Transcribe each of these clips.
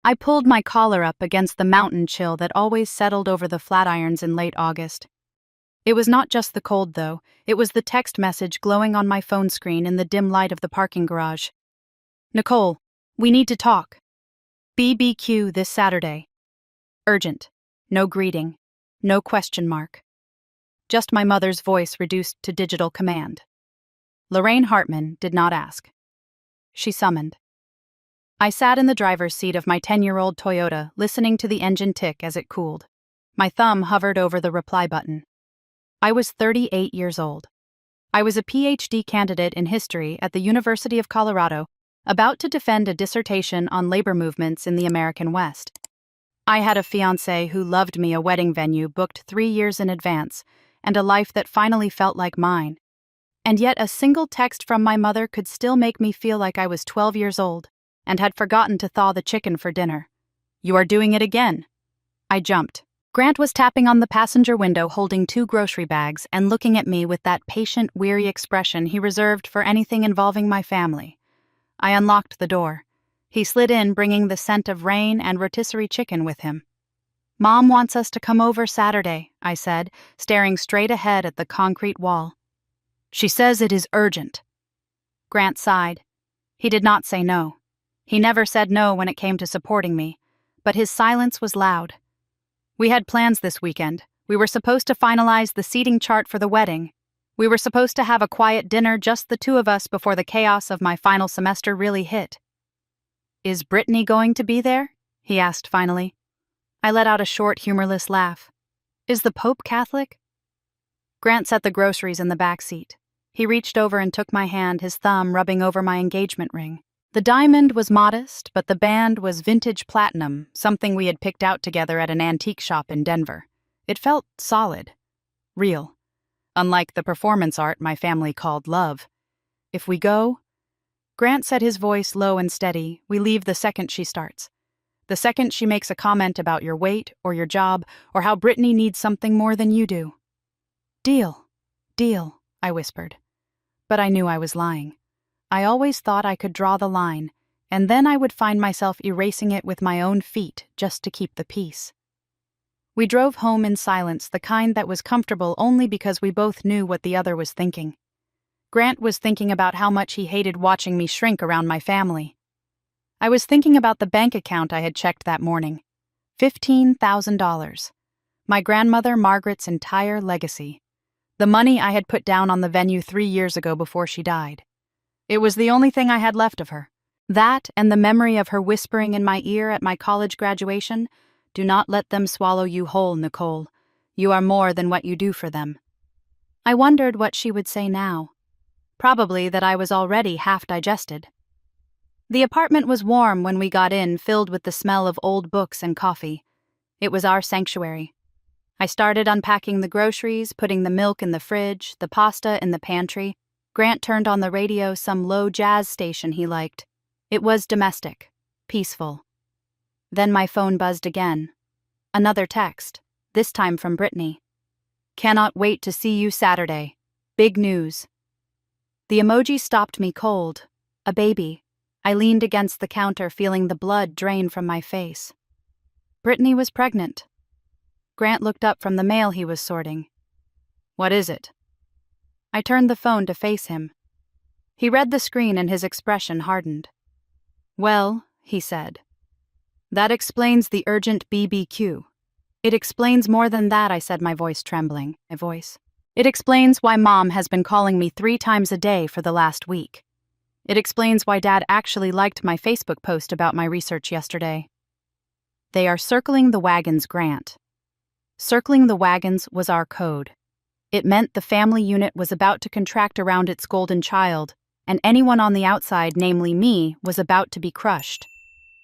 I pulled my collar up against the mountain chill that always settled over the Flatirons in late August. It was not just the cold, though. It was the text message glowing on my phone screen in the dim light of the parking garage. Nicole, we need to talk. BBQ this Saturday. Urgent. No greeting. No question mark. Just my mother's voice reduced to digital command. Lorraine Hartman did not ask. She summoned. I sat in the driver's seat of my 10-year-old Toyota, listening to the engine tick as it cooled. My thumb hovered over the reply button. I was 38 years old. I was a PhD candidate in history at the University of Colorado, about to defend a dissertation on labor movements in the American West. I had a fiancé who loved me, a wedding venue booked 3 years in advance, and a life that finally felt like mine. And yet a single text from my mother could still make me feel like I was 12 years old and had forgotten to thaw the chicken for dinner. You are doing it again. I jumped. Grant was tapping on the passenger window holding 2 grocery bags and looking at me with that patient, weary expression he reserved for anything involving my family. I unlocked the door. He slid in, bringing the scent of rain and rotisserie chicken with him. Mom wants us to come over Saturday, I said, staring straight ahead at the concrete wall. She says it is urgent. Grant sighed. He did not say no. He never said no when it came to supporting me, but his silence was loud. We had plans this weekend. We were supposed to finalize the seating chart for the wedding. We were supposed to have a quiet dinner, just the 2 of us, before the chaos of my final semester really hit. Is Brittany going to be there? He asked finally. I let out a short, humorless laugh. Is the Pope Catholic? Grant set the groceries in the back seat. He reached over and took my hand, his thumb rubbing over my engagement ring. The diamond was modest, but the band was vintage platinum, something we had picked out together at an antique shop in Denver. It felt solid. Real. Unlike the performance art my family called love. If we go? Grant said, his voice low and steady, we leave the second she starts. The second she makes a comment about your weight or your job or how Brittany needs something more than you do. Deal. Deal, I whispered. But I knew I was lying. I always thought I could draw the line, and then I would find myself erasing it with my own feet just to keep the peace. We drove home in silence, the kind that was comfortable only because we both knew what the other was thinking. Grant was thinking about how much he hated watching me shrink around my family. I was thinking about the bank account I had checked that morning. $15,000. My grandmother Margaret's entire legacy. The money I had put down on the venue 3 years ago before she died. It was the only thing I had left of her. That and the memory of her whispering in my ear at my college graduation, "Do not let them swallow you whole, Nicole. You are more than what you do for them." I wondered what she would say now. Probably that I was already half digested. The apartment was warm when we got in, filled with the smell of old books and coffee. It was our sanctuary. I started unpacking the groceries, putting the milk in the fridge, the pasta in the pantry. Grant turned on the radio, some low jazz station he liked. It was domestic, peaceful. Then my phone buzzed again. Another text, this time from Brittany. "Cannot wait to see you Saturday. Big news." The emoji stopped me cold. A baby. I leaned against the counter, feeling the blood drain from my face. Brittany was pregnant. Grant looked up from the mail he was sorting. "What is it?" I turned the phone to face him. He read the screen and his expression hardened. "Well," he said, "that explains the urgent BBQ. It explains more than that," I said, my voice trembling. It explains why Mom has been calling me 3 times a day for the last week. It explains why Dad actually liked my Facebook post about my research yesterday. They are circling the wagons, Grant. Circling the wagons was our code. It meant the family unit was about to contract around its golden child, and anyone on the outside, namely me, was about to be crushed.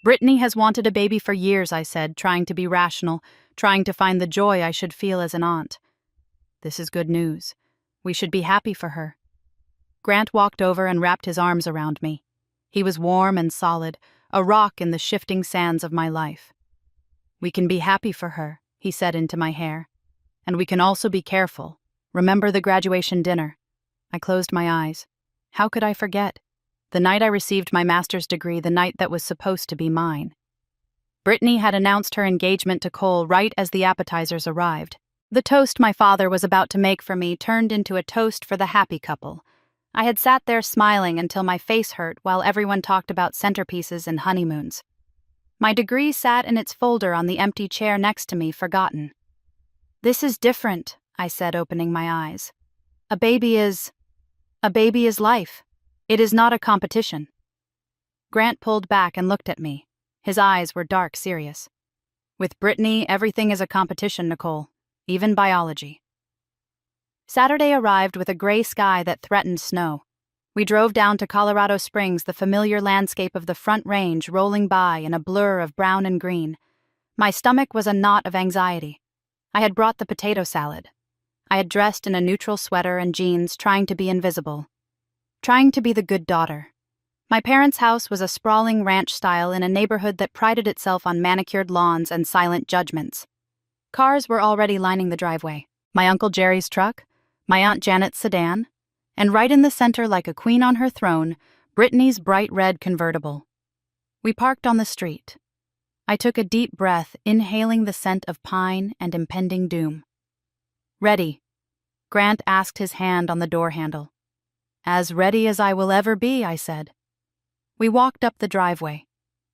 "Brittany has wanted a baby for years," I said, trying to be rational, trying to find the joy I should feel as an aunt. "This is good news. We should be happy for her." Grant walked over and wrapped his arms around me. He was warm and solid, a rock in the shifting sands of my life. "We can be happy for her," he said into my hair. "And we can also be careful. Remember the graduation dinner." I closed my eyes. How could I forget? The night I received my master's degree, the night that was supposed to be mine. Brittany had announced her engagement to Cole right as the appetizers arrived. The toast my father was about to make for me turned into a toast for the happy couple. I had sat there smiling until my face hurt while everyone talked about centerpieces and honeymoons. My degree sat in its folder on the empty chair next to me, forgotten. "This is different," I said, opening my eyes. A baby is life. It is not a competition." Grant pulled back and looked at me. His eyes were dark, serious. "With Brittany, everything is a competition, Nicole. Even biology." Saturday arrived with a gray sky that threatened snow. We drove down to Colorado Springs, the familiar landscape of the Front Range rolling by in a blur of brown and green. My stomach was a knot of anxiety. I had brought the potato salad. I had dressed in a neutral sweater and jeans, trying to be invisible. Trying to be the good daughter. My parents' house was a sprawling ranch style in a neighborhood that prided itself on manicured lawns and silent judgments. Cars were already lining the driveway. My Uncle Jerry's truck, my Aunt Janet's sedan, and right in the center, like a queen on her throne, Brittany's bright red convertible. We parked on the street. I took a deep breath, inhaling the scent of pine and impending doom. "Ready?" Grant asked, his hand on the door handle. "As ready as I will ever be," I said. We walked up the driveway.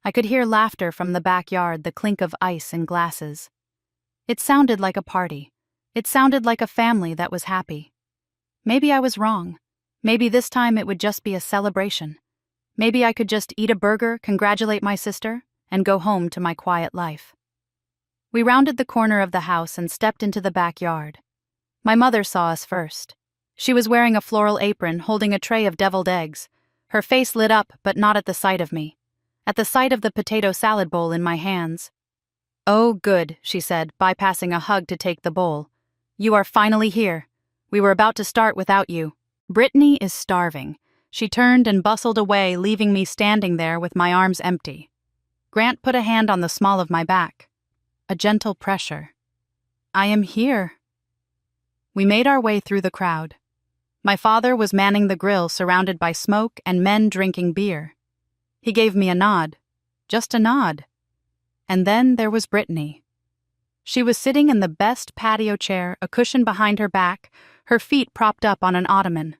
I could hear laughter from the backyard, the clink of ice and glasses. It sounded like a party. It sounded like a family that was happy. Maybe I was wrong. Maybe this time it would just be a celebration. Maybe I could just eat a burger, congratulate my sister, and go home to my quiet life. We rounded the corner of the house and stepped into the backyard. My mother saw us first. She was wearing a floral apron, holding a tray of deviled eggs. Her face lit up, but not at the sight of me. At the sight of the potato salad bowl in my hands. "Oh, good," she said, bypassing a hug to take the bowl. "You are finally here. We were about to start without you. Brittany is starving." She turned and bustled away, leaving me standing there with my arms empty. Grant put a hand on the small of my back. A gentle pressure. "I am here." We made our way through the crowd. My father was manning the grill, surrounded by smoke and men drinking beer. He gave me a nod. Just a nod. And then there was Brittany. She was sitting in the best patio chair, a cushion behind her back, her feet propped up on an ottoman.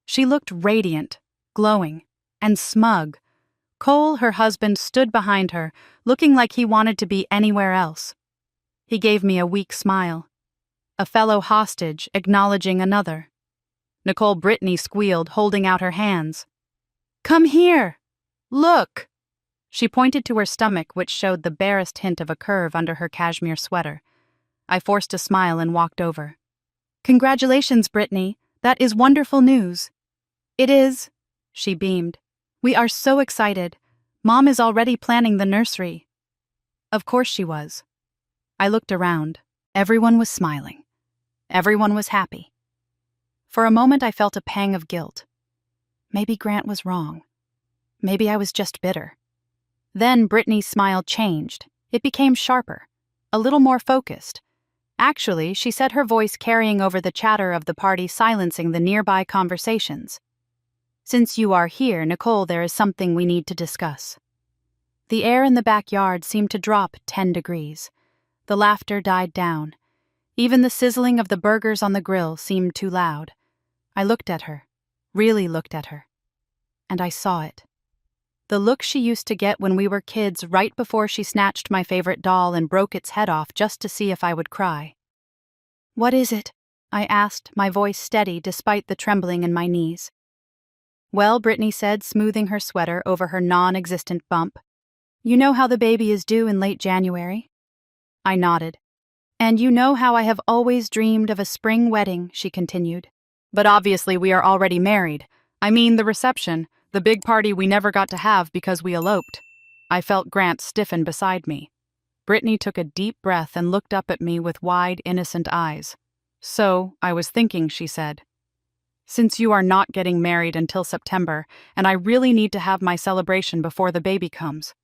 She looked radiant, glowing, and smug. Cole, her husband, stood behind her, looking like he wanted to be anywhere else. He gave me a weak smile. A fellow hostage acknowledging another. Nicole Brittany squealed, holding out her hands. "Come here! Look!" She pointed to her stomach, which showed the barest hint of a curve under her cashmere sweater. I forced a smile and walked over. "Congratulations, Brittany. That is wonderful news." "It is," she beamed. "We are so excited. Mom is already planning the nursery." Of course she was. I looked around. Everyone was smiling. Everyone was happy. For a moment I felt a pang of guilt. Maybe Grant was wrong. Maybe I was just bitter. Then Brittany's smile changed. It became sharper, a little more focused. Actually, she said, her voice carrying over the chatter of the party, silencing the nearby conversations. "Since you are here, Nicole, there is something we need to discuss." The air in the backyard seemed to drop 10 degrees. The laughter died down. Even the sizzling of the burgers on the grill seemed too loud. I looked at her, really looked at her. And I saw it. The look she used to get when we were kids, right before she snatched my favorite doll and broke its head off just to see if I would cry. "What is it?" I asked, my voice steady despite the trembling in my knees. "Well," Brittany said, smoothing her sweater over her non-existent bump. "You know how the baby is due in late January?" I nodded. "And you know how I have always dreamed of a spring wedding," she continued. "But obviously we are already married. I mean the reception, the big party we never got to have because we eloped." I felt Grant stiffen beside me. Brittany took a deep breath and looked up at me with wide, innocent eyes. "So, I was thinking," she said. "Since you are not getting married until September, and I really need to have my celebration before the baby comes,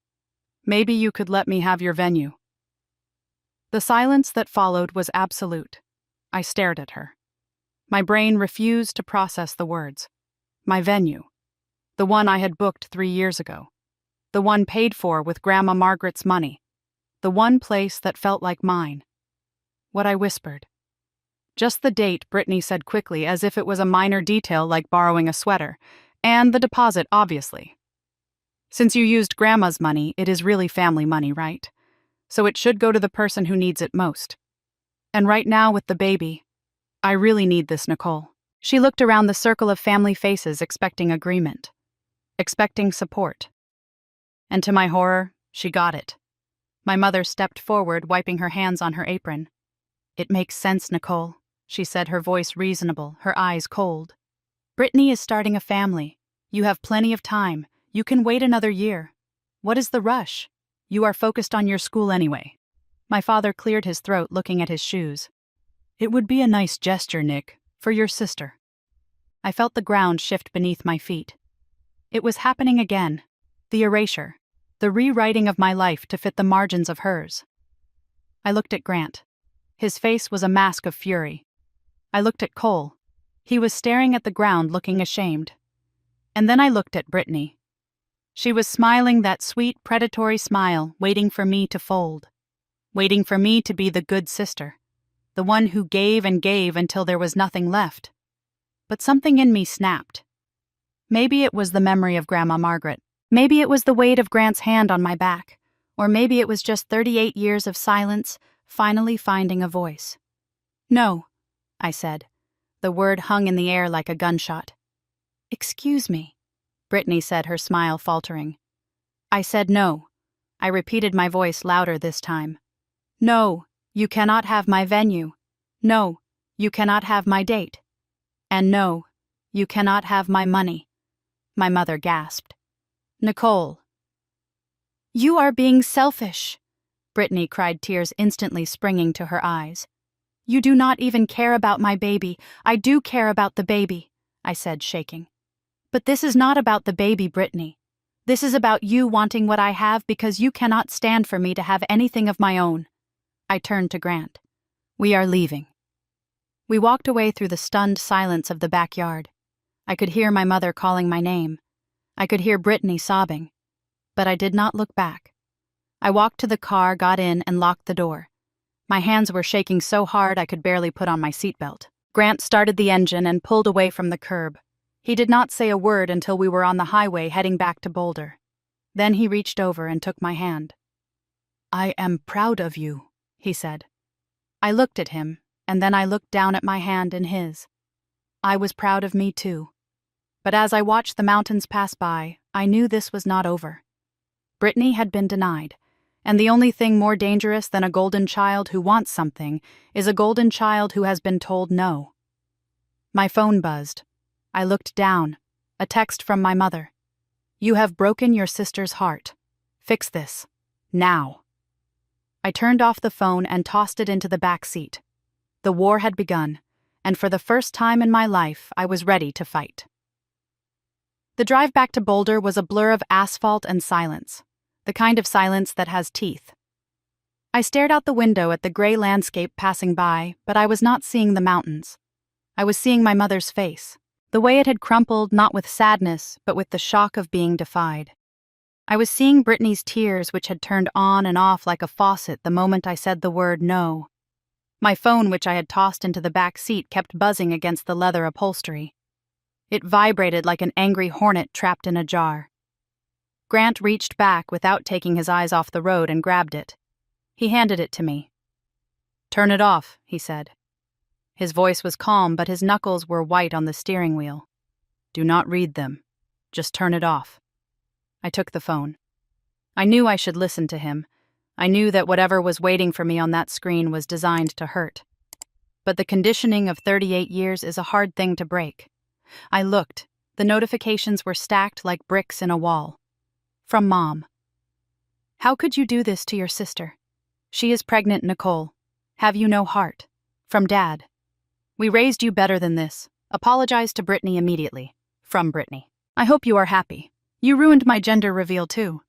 maybe you could let me have your venue." The silence that followed was absolute. I stared at her. My brain refused to process the words. My venue. The one I had booked 3 years ago. The one paid for with Grandma Margaret's money. the one place that felt like mine. What I whispered. Just the date, Brittany said quickly, as if it was a minor detail like borrowing a sweater. And the deposit, obviously. Since you used Grandma's money, it is really family money, right? So it should go to the person who needs it most. And right now with the baby, I really need this, Nicole. She looked around the circle of family faces, expecting agreement. Expecting support. And to my horror, she got it. My mother stepped forward, wiping her hands on her apron. It makes sense, Nicole, she said, her voice reasonable, her eyes cold. Brittany is starting a family. You have plenty of time. You can wait another year. What is the rush? You are focused on your school anyway. My father cleared his throat, looking at his shoes. It would be a nice gesture, Nick, for your sister. I felt the ground shift beneath my feet. It was happening again. The erasure. The rewriting of my life to fit the margins of hers. I looked at Grant. His face was a mask of fury. I looked at Cole. He was staring at the ground, looking ashamed. And then I looked at Brittany. She was smiling that sweet, predatory smile, waiting for me to fold. Waiting for me to be the good sister. The one who gave and gave until there was nothing left. But something in me snapped. Maybe it was the memory of Grandma Margaret. Maybe it was the weight of Grant's hand on my back. Or maybe it was just 38 years of silence, finally finding a voice. No, I said. The word hung in the air like a gunshot. Excuse me, Brittany said, her smile faltering. I said no. I repeated, my voice louder this time. No, you cannot have my venue. No, you cannot have my date. And no, you cannot have my money. My mother gasped. Nicole. You are being selfish, Brittany cried, tears instantly springing to her eyes. You do not even care about my baby. I do care about the baby, I said, shaking. But this is not about the baby, Brittany. This is about you wanting what I have because you cannot stand for me to have anything of my own. I turned to Grant. We are leaving. We walked away through the stunned silence of the backyard. I could hear my mother calling my name. I could hear Brittany sobbing. But I did not look back. I walked to the car, got in, and locked the door. My hands were shaking so hard I could barely put on my seatbelt. Grant started the engine and pulled away from the curb. He did not say a word until we were on the highway heading back to Boulder. Then he reached over and took my hand. I am proud of you, he said. I looked at him, and then I looked down at my hand in his. I was proud of me too. But as I watched the mountains pass by, I knew this was not over. Brittany had been denied, and the only thing more dangerous than a golden child who wants something is a golden child who has been told no. My phone buzzed. I looked down. A text from my mother. You have broken your sister's heart. Fix this. Now. I turned off the phone and tossed it into the back seat. The war had begun, and for the first time in my life, I was ready to fight. The drive back to Boulder was a blur of asphalt and silence, the kind of silence that has teeth. I stared out the window at the gray landscape passing by, but I was not seeing the mountains. I was seeing my mother's face. The way it had crumpled, not with sadness, but with the shock of being defied. I was seeing Brittany's tears, which had turned on and off like a faucet the moment I said the word no. My phone, which I had tossed into the back seat, kept buzzing against the leather upholstery. It vibrated like an angry hornet trapped in a jar. Grant reached back without taking his eyes off the road and grabbed it. He handed it to me. Turn it off, he said. His voice was calm, but his knuckles were white on the steering wheel. Do not read them. Just turn it off. I took the phone. I knew I should listen to him. I knew that whatever was waiting for me on that screen was designed to hurt. But the conditioning of 38 years is a hard thing to break. I looked. The notifications were stacked like bricks in a wall. From Mom. How could you do this to your sister? She is pregnant, Nicole. Have you no heart? From Dad. We raised you better than this. Apologize to Brittany immediately. From Brittany. I hope you are happy. You ruined my gender reveal too.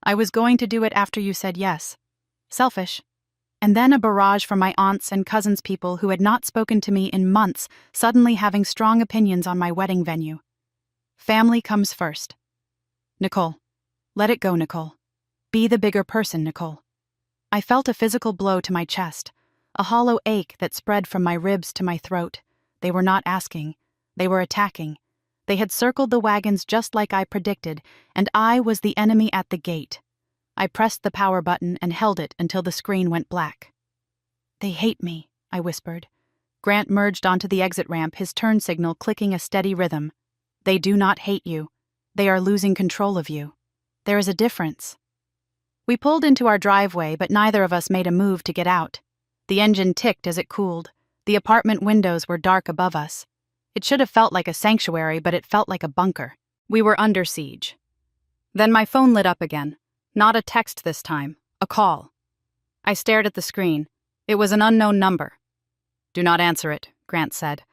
I was going to do it after you said yes. Selfish. And then a barrage from my aunts and cousins, people who had not spoken to me in months, suddenly having strong opinions on my wedding venue. Family comes first. Nicole. Let it go, Nicole. Be the bigger person, Nicole. I felt a physical blow to my chest, a hollow ache that spread from my ribs to my throat. They were not asking. They were attacking. They had circled the wagons just like I predicted, and I was the enemy at the gate. I pressed the power button and held it until the screen went black. "They hate me," I whispered. Grant merged onto the exit ramp, his turn signal clicking a steady rhythm. "They do not hate you. They are losing control of you. There is a difference." We pulled into our driveway, but neither of us made a move to get out. The engine ticked as it cooled. The apartment windows were dark above us. It should have felt like a sanctuary, but it felt like a bunker. We were under siege. Then my phone lit up again. Not a text this time, a call. I stared at the screen. It was an unknown number. "Do not answer it," Grant said.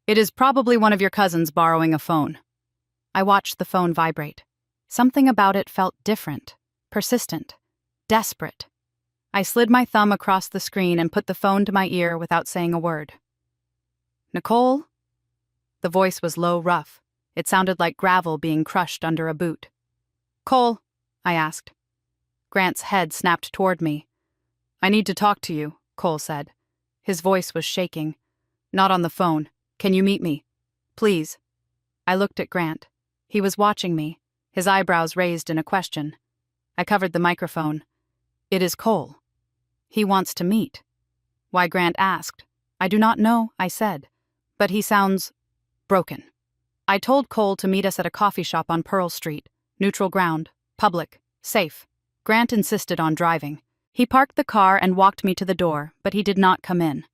"It is probably one of your cousins borrowing a phone." I watched the phone vibrate. Something about it felt different, persistent, desperate. I slid my thumb across the screen and put the phone to my ear without saying a word. "Nicole?" The voice was low, rough. It sounded like gravel being crushed under a boot. "Cole?" I asked. Grant's head snapped toward me. "I need to talk to you," Cole said. His voice was shaking. "Not on the phone. Can you meet me? Please." I looked at Grant. He was watching me, his eyebrows raised in a question. I covered the microphone. "It is Cole. He wants to meet." Why, Grant asked. "I do not know," I said. "But he sounds broken." I told Cole to meet us at a coffee shop on Pearl Street. Neutral ground, public, safe. Grant insisted on driving. He parked the car and walked me to the door, but he did not come in.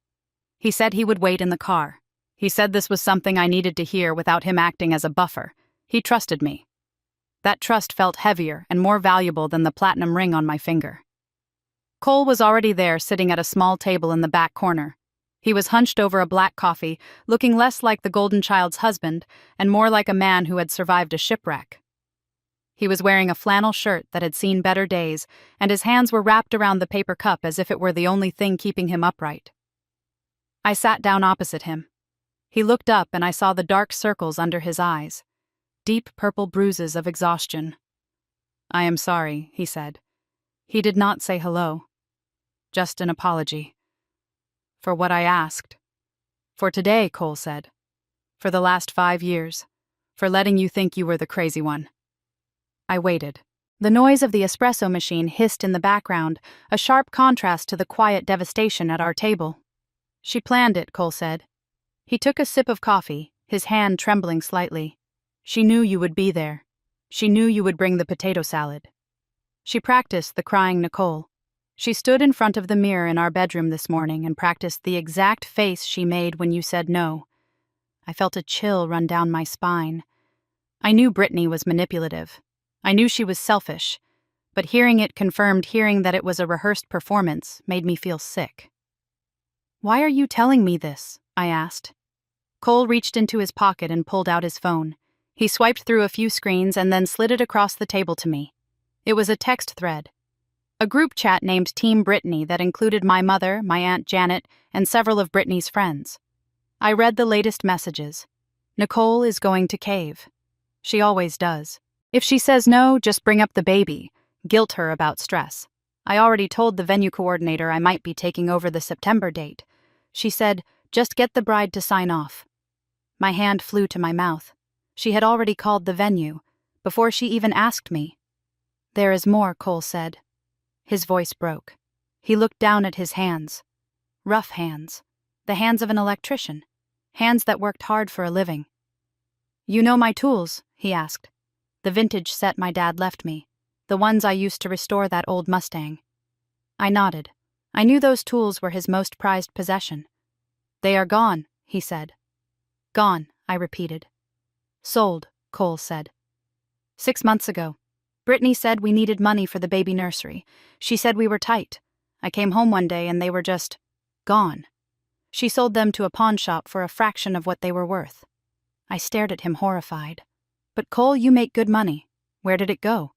He said he would wait in the car. He said this was something I needed to hear without him acting as a buffer. He trusted me. That trust felt heavier and more valuable than the platinum ring on my finger. Cole was already there, sitting at a small table in the back corner. He was hunched over a black coffee, looking less like the golden child's husband and more like a man who had survived a shipwreck. He was wearing a flannel shirt that had seen better days, and his hands were wrapped around the paper cup as if it were the only thing keeping him upright. I sat down opposite him. He looked up and I saw the dark circles under his eyes, deep purple bruises of exhaustion. "I am sorry," he said. He did not say hello. Just an apology. "For what I asked. For today," Cole said. "For the last 5 years. For letting you think you were the crazy one." I waited. The noise of the espresso machine hissed in the background, a sharp contrast to the quiet devastation at our table. "She planned it," Cole said. He took a sip of coffee, his hand trembling slightly. "She knew you would be there. She knew you would bring the potato salad. She practiced the crying Nicole. She stood in front of the mirror in our bedroom this morning and practiced the exact face she made when you said no." I felt a chill run down my spine. I knew Brittany was manipulative. I knew she was selfish, but hearing it confirmed hearing that it was a rehearsed performance made me feel sick. "Why are you telling me this?" I asked. Cole reached into his pocket and pulled out his phone. He swiped through a few screens and then slid it across the table to me. It was a text thread. A group chat named Team Brittany that included my mother, my Aunt Janet, and several of Brittany's friends. I read the latest messages. "Nicole is going to cave. She always does. If she says no, just bring up the baby. Guilt her about stress. I already told the venue coordinator I might be taking over the September date. She said, just get the bride to sign off." My hand flew to my mouth. She had already called the venue, before she even asked me. "There is more," Cole said. His voice broke. He looked down at his hands. Rough hands. The hands of an electrician. Hands that worked hard for a living. "You know my tools?" he asked. The vintage set my dad left me. The ones I used to restore that old Mustang. I nodded. I knew those tools were his most prized possession. "They are gone," he said. "Gone," I repeated. "Sold," Cole said. 6 months ago. Brittany said we needed money for the baby nursery. She said we were tight. I came home one day and they were just gone. She sold them to a pawn shop for a fraction of what they were worth." I stared at him horrified. "But Cole, you make good money. Where did it go?"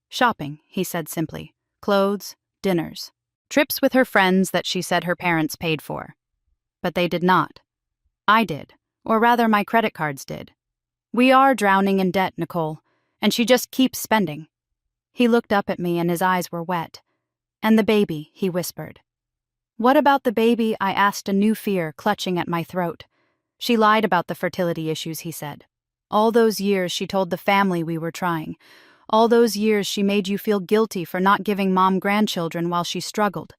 "Shopping," he said simply. "Clothes, dinners. Trips with her friends that she said her parents paid for. But they did not. I did, or rather my credit cards did. We are drowning in debt, Nicole, and she just keeps spending." He looked up at me and his eyes were wet. And the baby, he whispered. What about the baby? I asked, a new fear clutching at my throat. She lied about the fertility issues, he said. All those years she told the family we were trying. All those years she made you feel guilty for not giving Mom grandchildren while she struggled.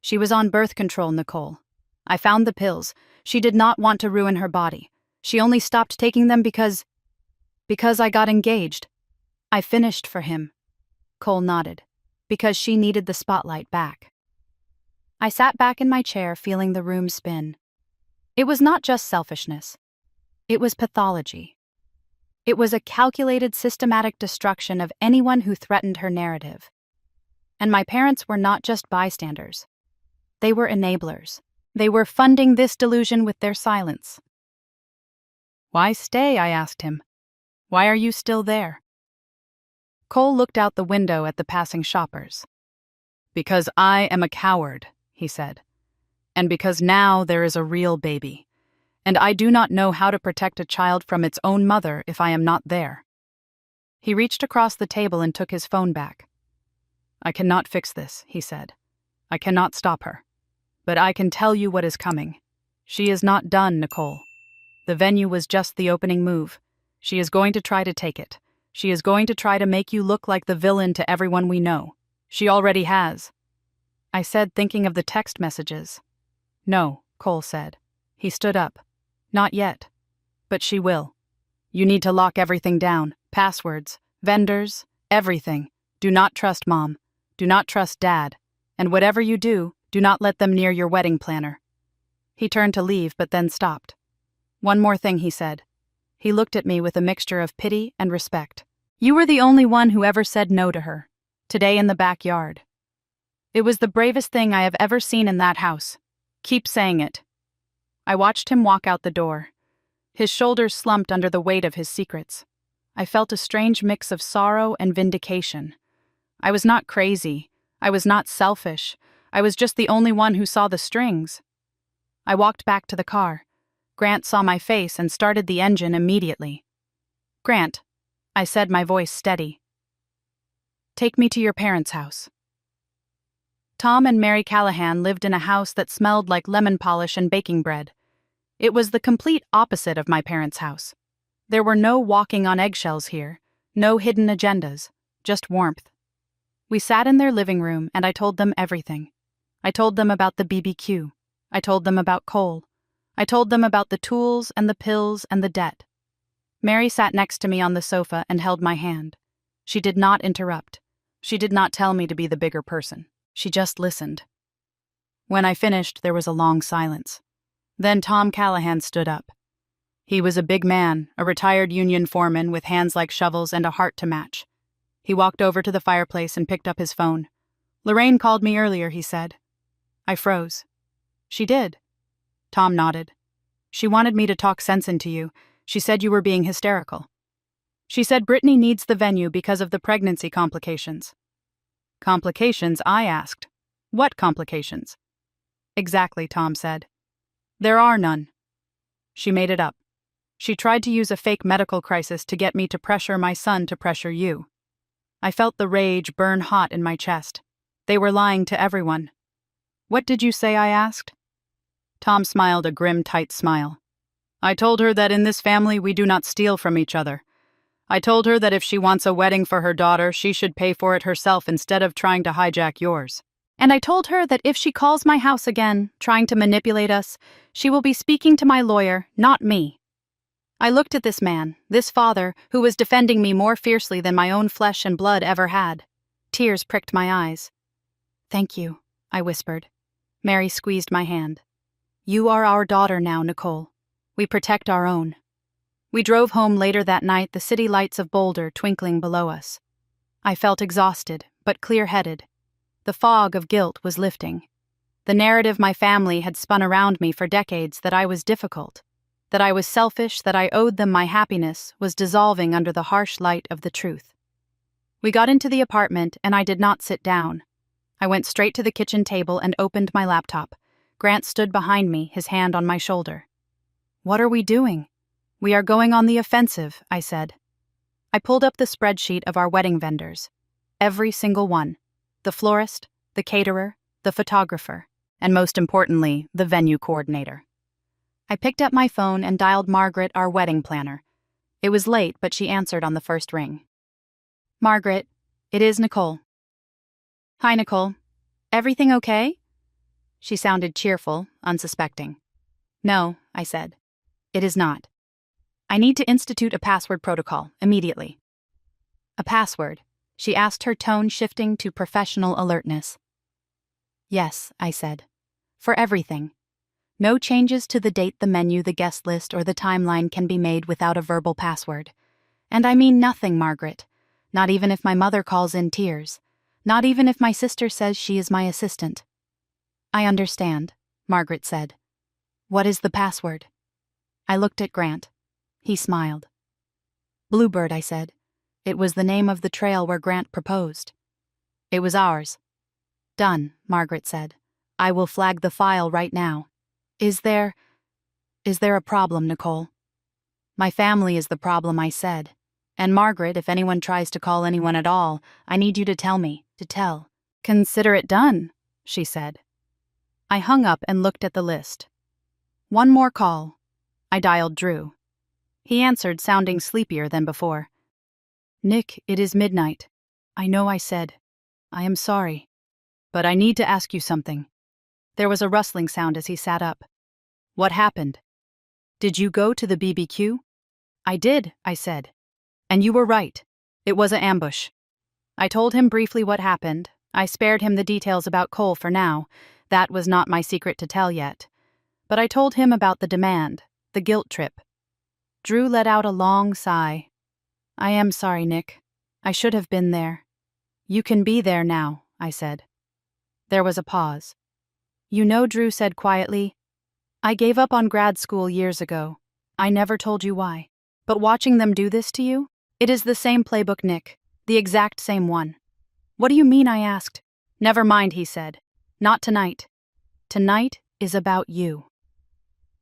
She was on birth control, Nicole. I found the pills. She did not want to ruin her body. She only stopped taking them because I got engaged. I finished for him. Cole nodded. Because she needed the spotlight back. I sat back in my chair, feeling the room spin. It was not just selfishness. It was pathology. It was a calculated, systematic destruction of anyone who threatened her narrative. And my parents were not just bystanders. They were enablers. They were funding this delusion with their silence. Why stay? I asked him. Why are you still there? Cole looked out the window at the passing shoppers. Because I am a coward, he said. And because now there is a real baby. And I do not know how to protect a child from its own mother if I am not there. He reached across the table and took his phone back. I cannot fix this, he said. I cannot stop her. But I can tell you what is coming. She is not done, Nicole. The venue was just the opening move. She is going to try to take it. She is going to try to make you look like the villain to everyone we know. She already has. I said, thinking of the text messages. No, Cole said. He stood up. Not yet. But she will. You need to lock everything down. Passwords, vendors, everything. Do not trust Mom. Do not trust Dad. And whatever you do not let them near your wedding planner. He turned to leave, but then stopped. One more thing, he said. He looked at me with a mixture of pity and respect. You were the only one who ever said no to her. Today in the backyard. It was the bravest thing I have ever seen in that house. Keep saying it. I watched him walk out the door. His shoulders slumped under the weight of his secrets. I felt a strange mix of sorrow and vindication. I was not crazy. I was not selfish. I was just the only one who saw the strings. I walked back to the car. Grant saw my face and started the engine immediately. Grant, I said, my voice steady. Take me to your parents' house. Tom and Mary Callahan lived in a house that smelled like lemon polish and baking bread. It was the complete opposite of my parents' house. There were no walking on eggshells here, no hidden agendas, just warmth. We sat in their living room and I told them everything. I told them about the BBQ. I told them about Cole. I told them about the tools and the pills and the debt. Mary sat next to me on the sofa and held my hand. She did not interrupt. She did not tell me to be the bigger person. She just listened. When I finished, there was a long silence. Then Tom Callahan stood up. He was a big man, a retired union foreman with hands like shovels and a heart to match. He walked over to the fireplace and picked up his phone. Lorraine called me earlier, he said. I froze. She did. Tom nodded. She wanted me to talk sense into you. She said you were being hysterical. She said Brittany needs the venue because of the pregnancy complications. Complications? I asked. What complications? Exactly, Tom said. There are none. She made it up. She tried to use a fake medical crisis to get me to pressure my son to pressure you. I felt the rage burn hot in my chest. They were lying to everyone. What did you say? I asked. Tom smiled a grim, tight smile. I told her that in this family we do not steal from each other. I told her that if she wants a wedding for her daughter, she should pay for it herself instead of trying to hijack yours. And I told her that if she calls my house again, trying to manipulate us, she will be speaking to my lawyer, not me. I looked at this man, this father, who was defending me more fiercely than my own flesh and blood ever had. Tears pricked my eyes. Thank you, I whispered. Mary squeezed my hand. You are our daughter now, Nicole. We protect our own. We drove home later that night, the city lights of Boulder twinkling below us. I felt exhausted, but clear-headed. The fog of guilt was lifting. The narrative my family had spun around me for decades that I was difficult, that I was selfish, that I owed them my happiness, was dissolving under the harsh light of the truth. We got into the apartment, and I did not sit down. I went straight to the kitchen table and opened my laptop. Grant stood behind me, his hand on my shoulder. What are we doing? We are going on the offensive, I said. I pulled up the spreadsheet of our wedding vendors. Every single one. The florist, the caterer, the photographer, and most importantly, the venue coordinator. I picked up my phone and dialed Margaret, our wedding planner. It was late, but she answered on the first ring. Margaret, it is Nicole. Hi, Nicole. Everything okay? She sounded cheerful, unsuspecting. No, I said. It is not. I need to institute a password protocol, immediately. A password? She asked, her tone shifting to professional alertness. Yes, I said. For everything. No changes to the date, the menu, the guest list, or the timeline can be made without a verbal password. And I mean nothing, Margaret. Not even if my mother calls in tears. Not even if my sister says she is my assistant. I understand, Margaret said. What is the password? I looked at Grant. He smiled. Bluebird, I said. It was the name of the trail where Grant proposed. It was ours. Done, Margaret said. I will flag the file right now. Is there a problem, Nicole? My family is the problem, I said. And Margaret, if anyone tries to call anyone at all, I need you to tell me, to tell. Consider it done, she said. I hung up and looked at the list. One more call. I dialed Drew. He answered, sounding sleepier than before. Nick, it is midnight. I know I said. I am sorry. But I need to ask you something. There was a rustling sound as he sat up. What happened? Did you go to the BBQ? I did, I said. And you were right. It was an ambush. I told him briefly what happened. I spared him the details about Cole for now. That was not my secret to tell yet. But I told him about the demand, the guilt trip. Drew let out a long sigh. I am sorry, Nick. I should have been there. You can be there now, I said. There was a pause. You know, Drew said quietly, I gave up on grad school years ago. I never told you why. But watching them do this to you, it is the same playbook, Nick. The exact same one. What do you mean, I asked. Never mind, he said. Not tonight. Tonight is about you.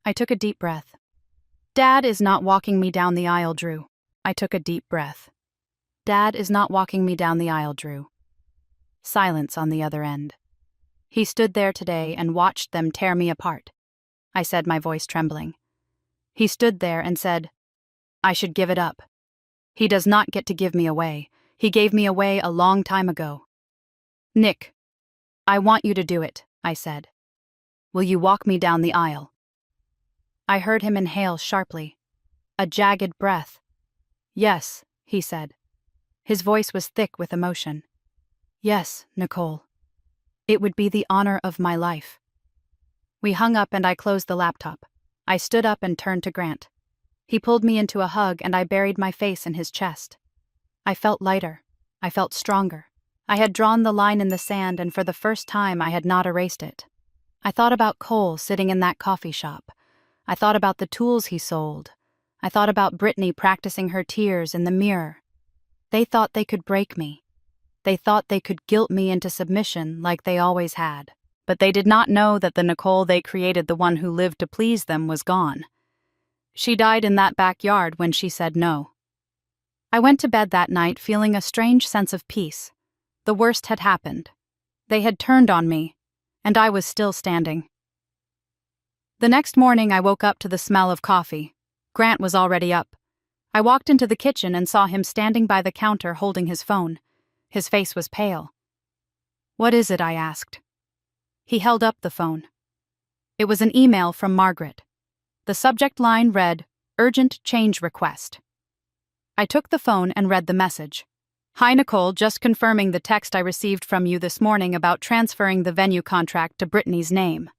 I took a deep breath. Dad is not walking me down the aisle, Drew. I took a deep breath. Dad is not walking me down the aisle, Drew. Silence on the other end. He stood there today and watched them tear me apart. I said, my voice trembling. He stood there and said, I should give it up. He does not get to give me away. He gave me away a long time ago. Nick, I want you to do it, I said. Will you walk me down the aisle? I heard him inhale sharply. A jagged breath. Yes, he said. His voice was thick with emotion. Yes, Nicole. It would be the honor of my life. We hung up and I closed the laptop. I stood up and turned to Grant. He pulled me into a hug and I buried my face in his chest. I felt lighter. I felt stronger. I had drawn the line in the sand and for the first time I had not erased it. I thought about Cole sitting in that coffee shop. I thought about the tools he sold. I thought about Brittany practicing her tears in the mirror. They thought they could break me. They thought they could guilt me into submission like they always had. But they did not know that the Nicole they created, the one who lived to please them, was gone. She died in that backyard when she said no. I went to bed that night feeling a strange sense of peace. The worst had happened. They had turned on me, and I was still standing. The next morning I woke up to the smell of coffee. Grant was already up. I walked into the kitchen and saw him standing by the counter holding his phone. His face was pale. What is it? I asked. He held up the phone. It was an email from Margaret. The subject line read, Urgent Change Request. I took the phone and read the message. Hi, Nicole, just confirming the text I received from you this morning about transferring the venue contract to Brittany's name.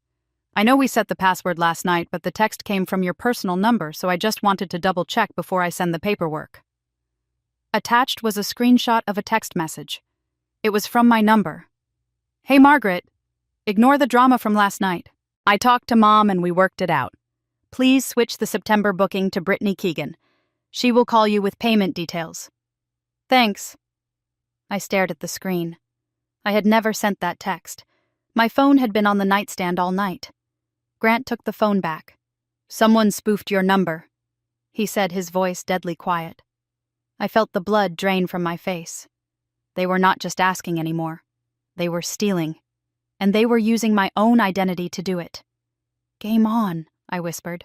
I know we set the password last night, but the text came from your personal number, so I just wanted to double-check before I send the paperwork. Attached was a screenshot of a text message. It was from my number. Hey, Margaret. Ignore the drama from last night. I talked to Mom and we worked it out. Please switch the September booking to Brittany Keegan. She will call you with payment details. Thanks. I stared at the screen. I had never sent that text. My phone had been on the nightstand all night. Grant took the phone back. Someone spoofed your number, he said, his voice deadly quiet. I felt the blood drain from my face. They were not just asking anymore. They were stealing. And they were using my own identity to do it. "Game on," I whispered.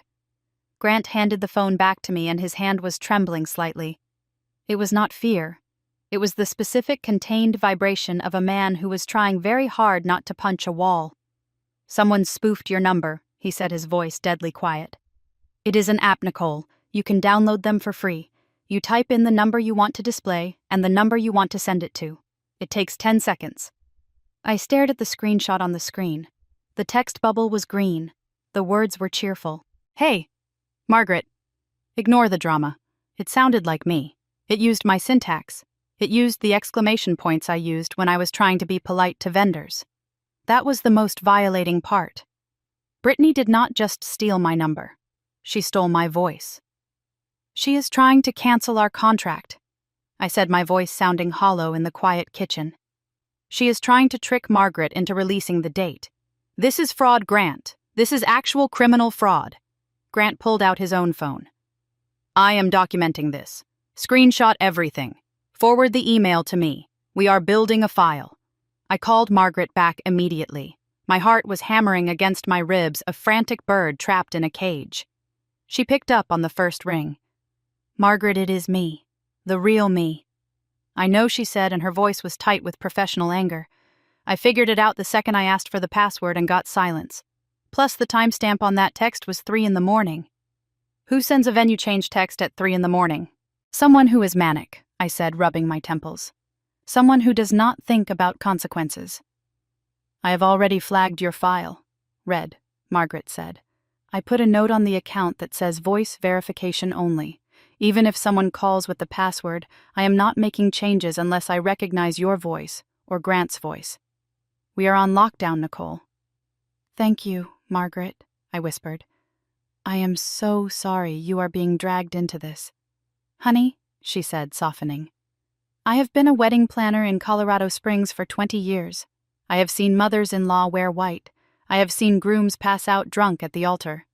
Grant handed the phone back to me and his hand was trembling slightly. It was not fear. It was the specific contained vibration of a man who was trying very hard not to punch a wall. "Someone spoofed your number," he said, his voice deadly quiet. "It is an app, Nicole. You can download them for free. You type in the number you want to display and the number you want to send it to. It takes 10 seconds. I stared at the screenshot on the screen. The text bubble was green. The words were cheerful. "Hey, Margaret." Ignore the drama. It sounded like me. It used my syntax. It used the exclamation points I used when I was trying to be polite to vendors. That was the most violating part. Brittany did not just steal my number. She stole my voice. "She is trying to cancel our contract," I said, my voice sounding hollow in the quiet kitchen. "She is trying to trick Margaret into releasing the date. This is fraud, Grant. This is actual criminal fraud." Grant pulled out his own phone. "I am documenting this. Screenshot everything. Forward the email to me. We are building a file." I called Margaret back immediately. My heart was hammering against my ribs, a frantic bird trapped in a cage. She picked up on the first ring. "Margaret, it is me. The real me." "I know," she said, and her voice was tight with professional anger. "I figured it out the second I asked for the password and got silence. Plus, the timestamp on that text was 3 in the morning. Who sends a venue change text at 3 in the morning? Someone who is manic," I said, rubbing my temples. "Someone who does not think about consequences." "I have already flagged your file." "Read," Margaret said. "I put a note on the account that says voice verification only. Even if someone calls with the password, I am not making changes unless I recognize your voice or Grant's voice. We are on lockdown, Nicole." "Thank you, Margaret," I whispered. "I am so sorry you are being dragged into this." "Honey," she said, softening. "I have been a wedding planner in Colorado Springs for 20 years. I have seen mothers-in-law wear white. I have seen grooms pass out drunk at the altar.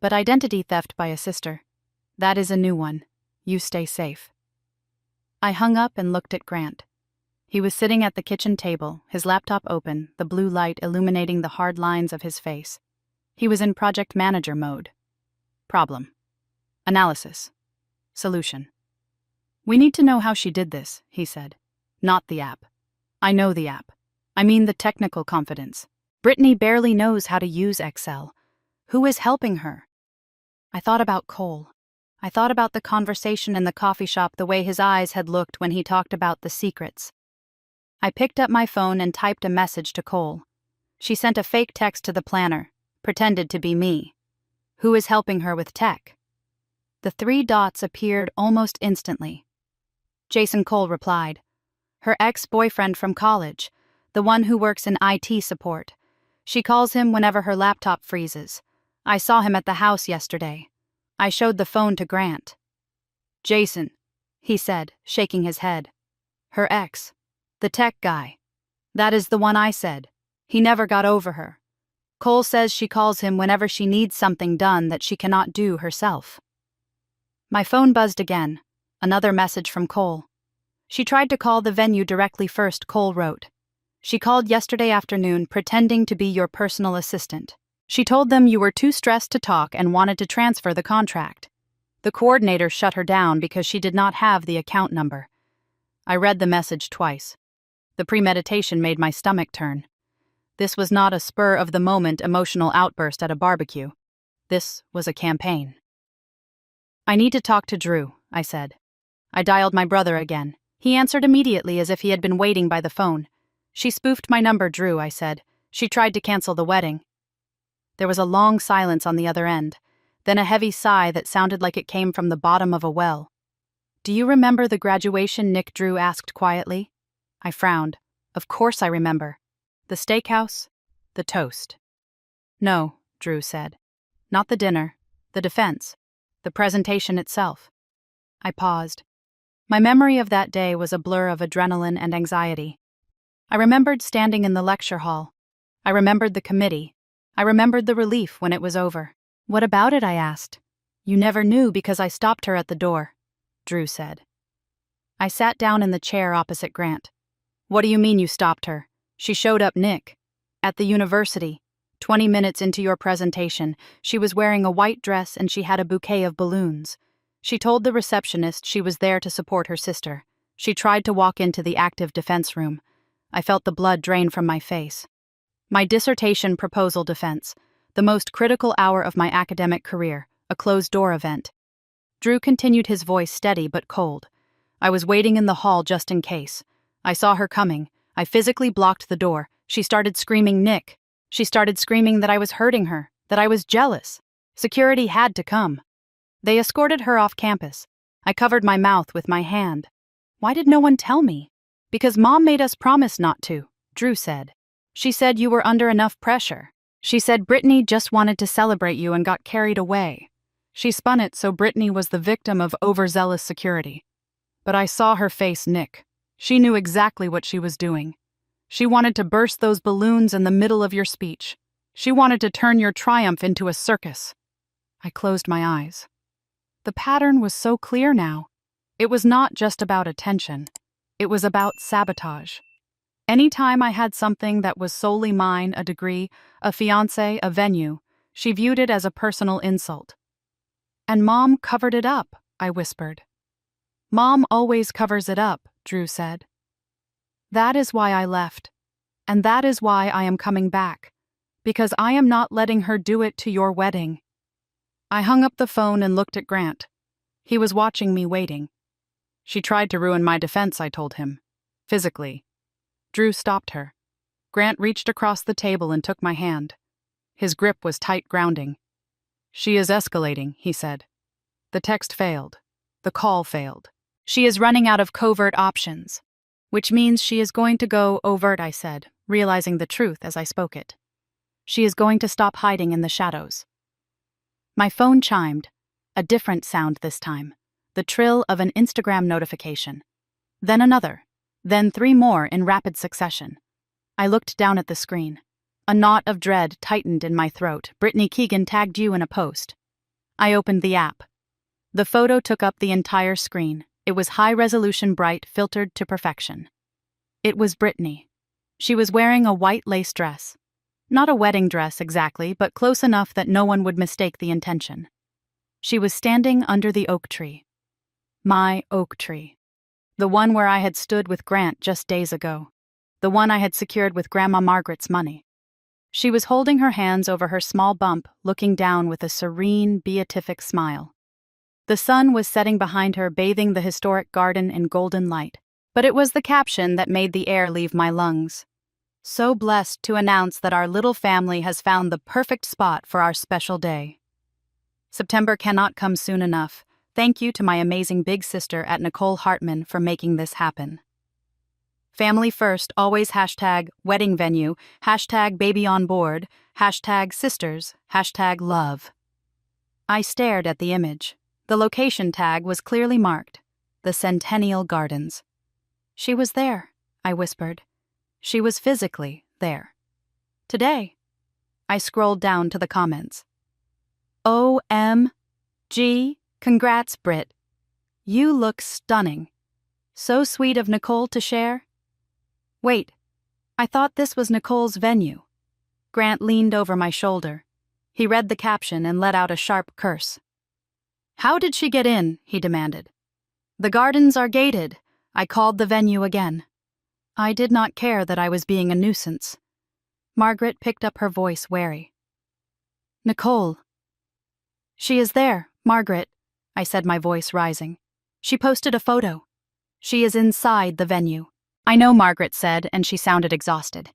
But identity theft by a sister, that is a new one. You stay safe." I hung up and looked at Grant. He was sitting at the kitchen table, his laptop open, the blue light illuminating the hard lines of his face. He was in project manager mode. Problem. Analysis. Solution. "We need to know how she did this," he said. "Not the app. I know the app. I mean the technical confidence. Brittany barely knows how to use Excel. Who is helping her?" I thought about Cole. I thought about the conversation in the coffee shop, the way his eyes had looked when he talked about the secrets. I picked up my phone and typed a message to Cole. She sent a fake text to the planner, pretended to be me. Who is helping her with tech? The 3 dots appeared almost instantly. Jason, Cole replied. Her ex-boyfriend from college, the one who works in IT support. She calls him whenever her laptop freezes. I saw him at the house yesterday. I showed the phone to Grant. "Jason," he said, shaking his head. "Her ex. The tech guy. That is the one I said. He never got over her. Cole says she calls him whenever she needs something done that she cannot do herself." My phone buzzed again. Another message from Cole. "She tried to call the venue directly first," Cole wrote. "She called yesterday afternoon pretending to be your personal assistant. She told them you were too stressed to talk and wanted to transfer the contract. The coordinator shut her down because she did not have the account number." I read the message twice. The premeditation made my stomach turn. This was not a spur-of-the-moment emotional outburst at a barbecue. This was a campaign. "I need to talk to Drew," I said. I dialed my brother again. He answered immediately as if he had been waiting by the phone. "She spoofed my number, Drew," I said. "She tried to cancel the wedding." There was a long silence on the other end, then a heavy sigh that sounded like it came from the bottom of a well. "Do you remember the graduation?" Nick Drew asked quietly. I frowned. Of course I remember. The steakhouse? The toast. "No," Drew said. "Not the dinner. The defense. The presentation itself." I paused. My memory of that day was a blur of adrenaline and anxiety. I remembered standing in the lecture hall. I remembered the committee. I remembered the relief when it was over. "What about it?" I asked. "You never knew because I stopped her at the door," Drew said. I sat down in the chair opposite Grant. "What do you mean you stopped her?" She showed up, Nick. At the university. 20 minutes into your presentation, she was wearing a white dress and she had a bouquet of balloons. She told the receptionist she was there to support her sister. She tried to walk into the active defense room. I felt the blood drain from my face. My dissertation proposal defense, the most critical hour of my academic career, a closed-door event. Drew continued, his voice steady but cold. I was waiting in the hall just in case. I saw her coming. I physically blocked the door. She started screaming, Nick. She started screaming that I was hurting her, that I was jealous. Security had to come. They escorted her off campus. I covered my mouth with my hand. Why did no one tell me? Because Mom made us promise not to, Drew said. She said you were under enough pressure. She said Brittany just wanted to celebrate you and got carried away. She spun it so Brittany was the victim of overzealous security. But I saw her face, Nick. She knew exactly what she was doing. She wanted to burst those balloons in the middle of your speech. She wanted to turn your triumph into a circus. I closed my eyes. The pattern was so clear now. It was not just about attention. It was about sabotage. Anytime I had something that was solely mine, a degree, a fiancé, a venue, she viewed it as a personal insult. And Mom covered it up, I whispered. Mom always covers it up, Drew said. That is why I left. And that is why I am coming back. Because I am not letting her do it to your wedding. I hung up the phone and looked at Grant. He was watching me, waiting. She tried to ruin my defense, I told him. Physically. Drew stopped her. Grant reached across the table and took my hand. His grip was tight, grounding. She is escalating, he said. The text failed. The call failed. She is running out of covert options. Which means she is going to go overt, I said, realizing the truth as I spoke it. She is going to stop hiding in the shadows. My phone chimed, a different sound this time, the trill of an Instagram notification. Then another, then 3 more in rapid succession. I looked down at the screen. A knot of dread tightened in my throat. Brittany Keegan tagged you in a post. I opened the app. The photo took up the entire screen. It was high-resolution, bright, filtered to perfection. It was Brittany. She was wearing a white lace dress. Not a wedding dress exactly, but close enough that no one would mistake the intention. She was standing under the oak tree. My oak tree. The one where I had stood with Grant just days ago. The one I had secured with Grandma Margaret's money. She was holding her hands over her small bump, looking down with a serene, beatific smile. The sun was setting behind her, bathing the historic garden in golden light. But it was the caption that made the air leave my lungs. So blessed to announce that our little family has found the perfect spot for our special day. September cannot come soon enough. Thank you to my amazing big sister at Nicole Hartman for making this happen. Family first, always #wedding venue, #baby on board, #sisters, #love. I stared at the image. The location tag was clearly marked. The Centennial Gardens. She was there, I whispered. She was physically there. Today. I scrolled down to the comments. OMG, congrats, Brit. You look stunning. So sweet of Nicole to share. Wait, I thought this was Nicole's venue. Grant leaned over my shoulder. He read the caption and let out a sharp curse. How did she get in? He demanded. The gardens are gated. I called the venue again. I did not care that I was being a nuisance. Margaret picked up her voice, wary. Nicole. She is there, Margaret, I said, my voice rising. She posted a photo. She is inside the venue. I know, Margaret said, and she sounded exhausted.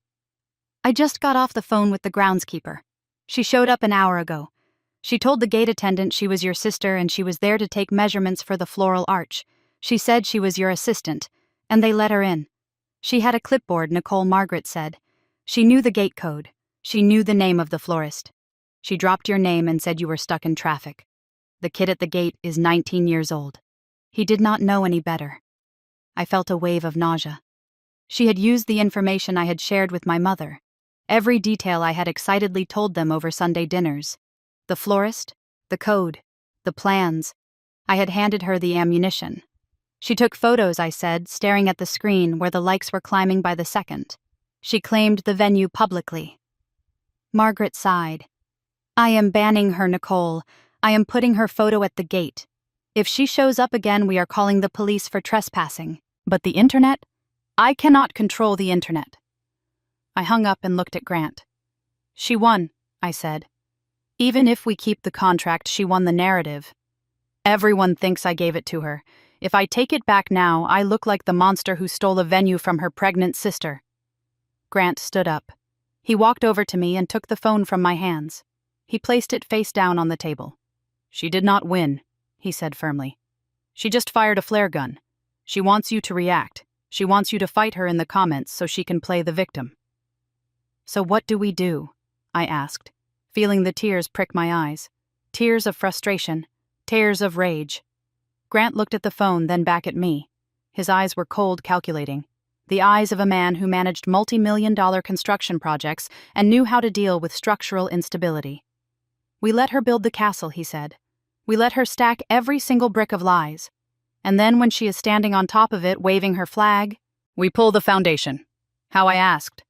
I just got off the phone with the groundskeeper. She showed up an hour ago. She told the gate attendant she was your sister and she was there to take measurements for the floral arch. She said she was your assistant, and they let her in. She had a clipboard, Nicole, Margaret said. She knew the gate code. She knew the name of the florist. She dropped your name and said you were stuck in traffic. The kid at the gate is 19 years old. He did not know any better. I felt a wave of nausea. She had used the information I had shared with my mother. Every detail I had excitedly told them over Sunday dinners. The florist, the code, the plans. I had handed her the ammunition. She took photos, I said, staring at the screen where the likes were climbing by the second. She claimed the venue publicly. Margaret sighed. I am banning her, Nicole. I am putting her photo at the gate. If she shows up again, we are calling the police for trespassing. But the internet? I cannot control the internet. I hung up and looked at Grant. She won, I said. Even if we keep the contract, she won the narrative. Everyone thinks I gave it to her. If I take it back now, I look like the monster who stole a venue from her pregnant sister. Grant stood up. He walked over to me and took the phone from my hands. He placed it face down on the table. She did not win, he said firmly. She just fired a flare gun. She wants you to react. She wants you to fight her in the comments so she can play the victim. So what do we do? I asked, feeling the tears prick my eyes. Tears of frustration, tears of rage. Grant looked at the phone, then back at me. His eyes were cold, calculating. The eyes of a man who managed multi-million-dollar construction projects and knew how to deal with structural instability. We let her build the castle, he said. We let her stack every single brick of lies. And then when she is standing on top of it, waving her flag, we pull the foundation. How I asked.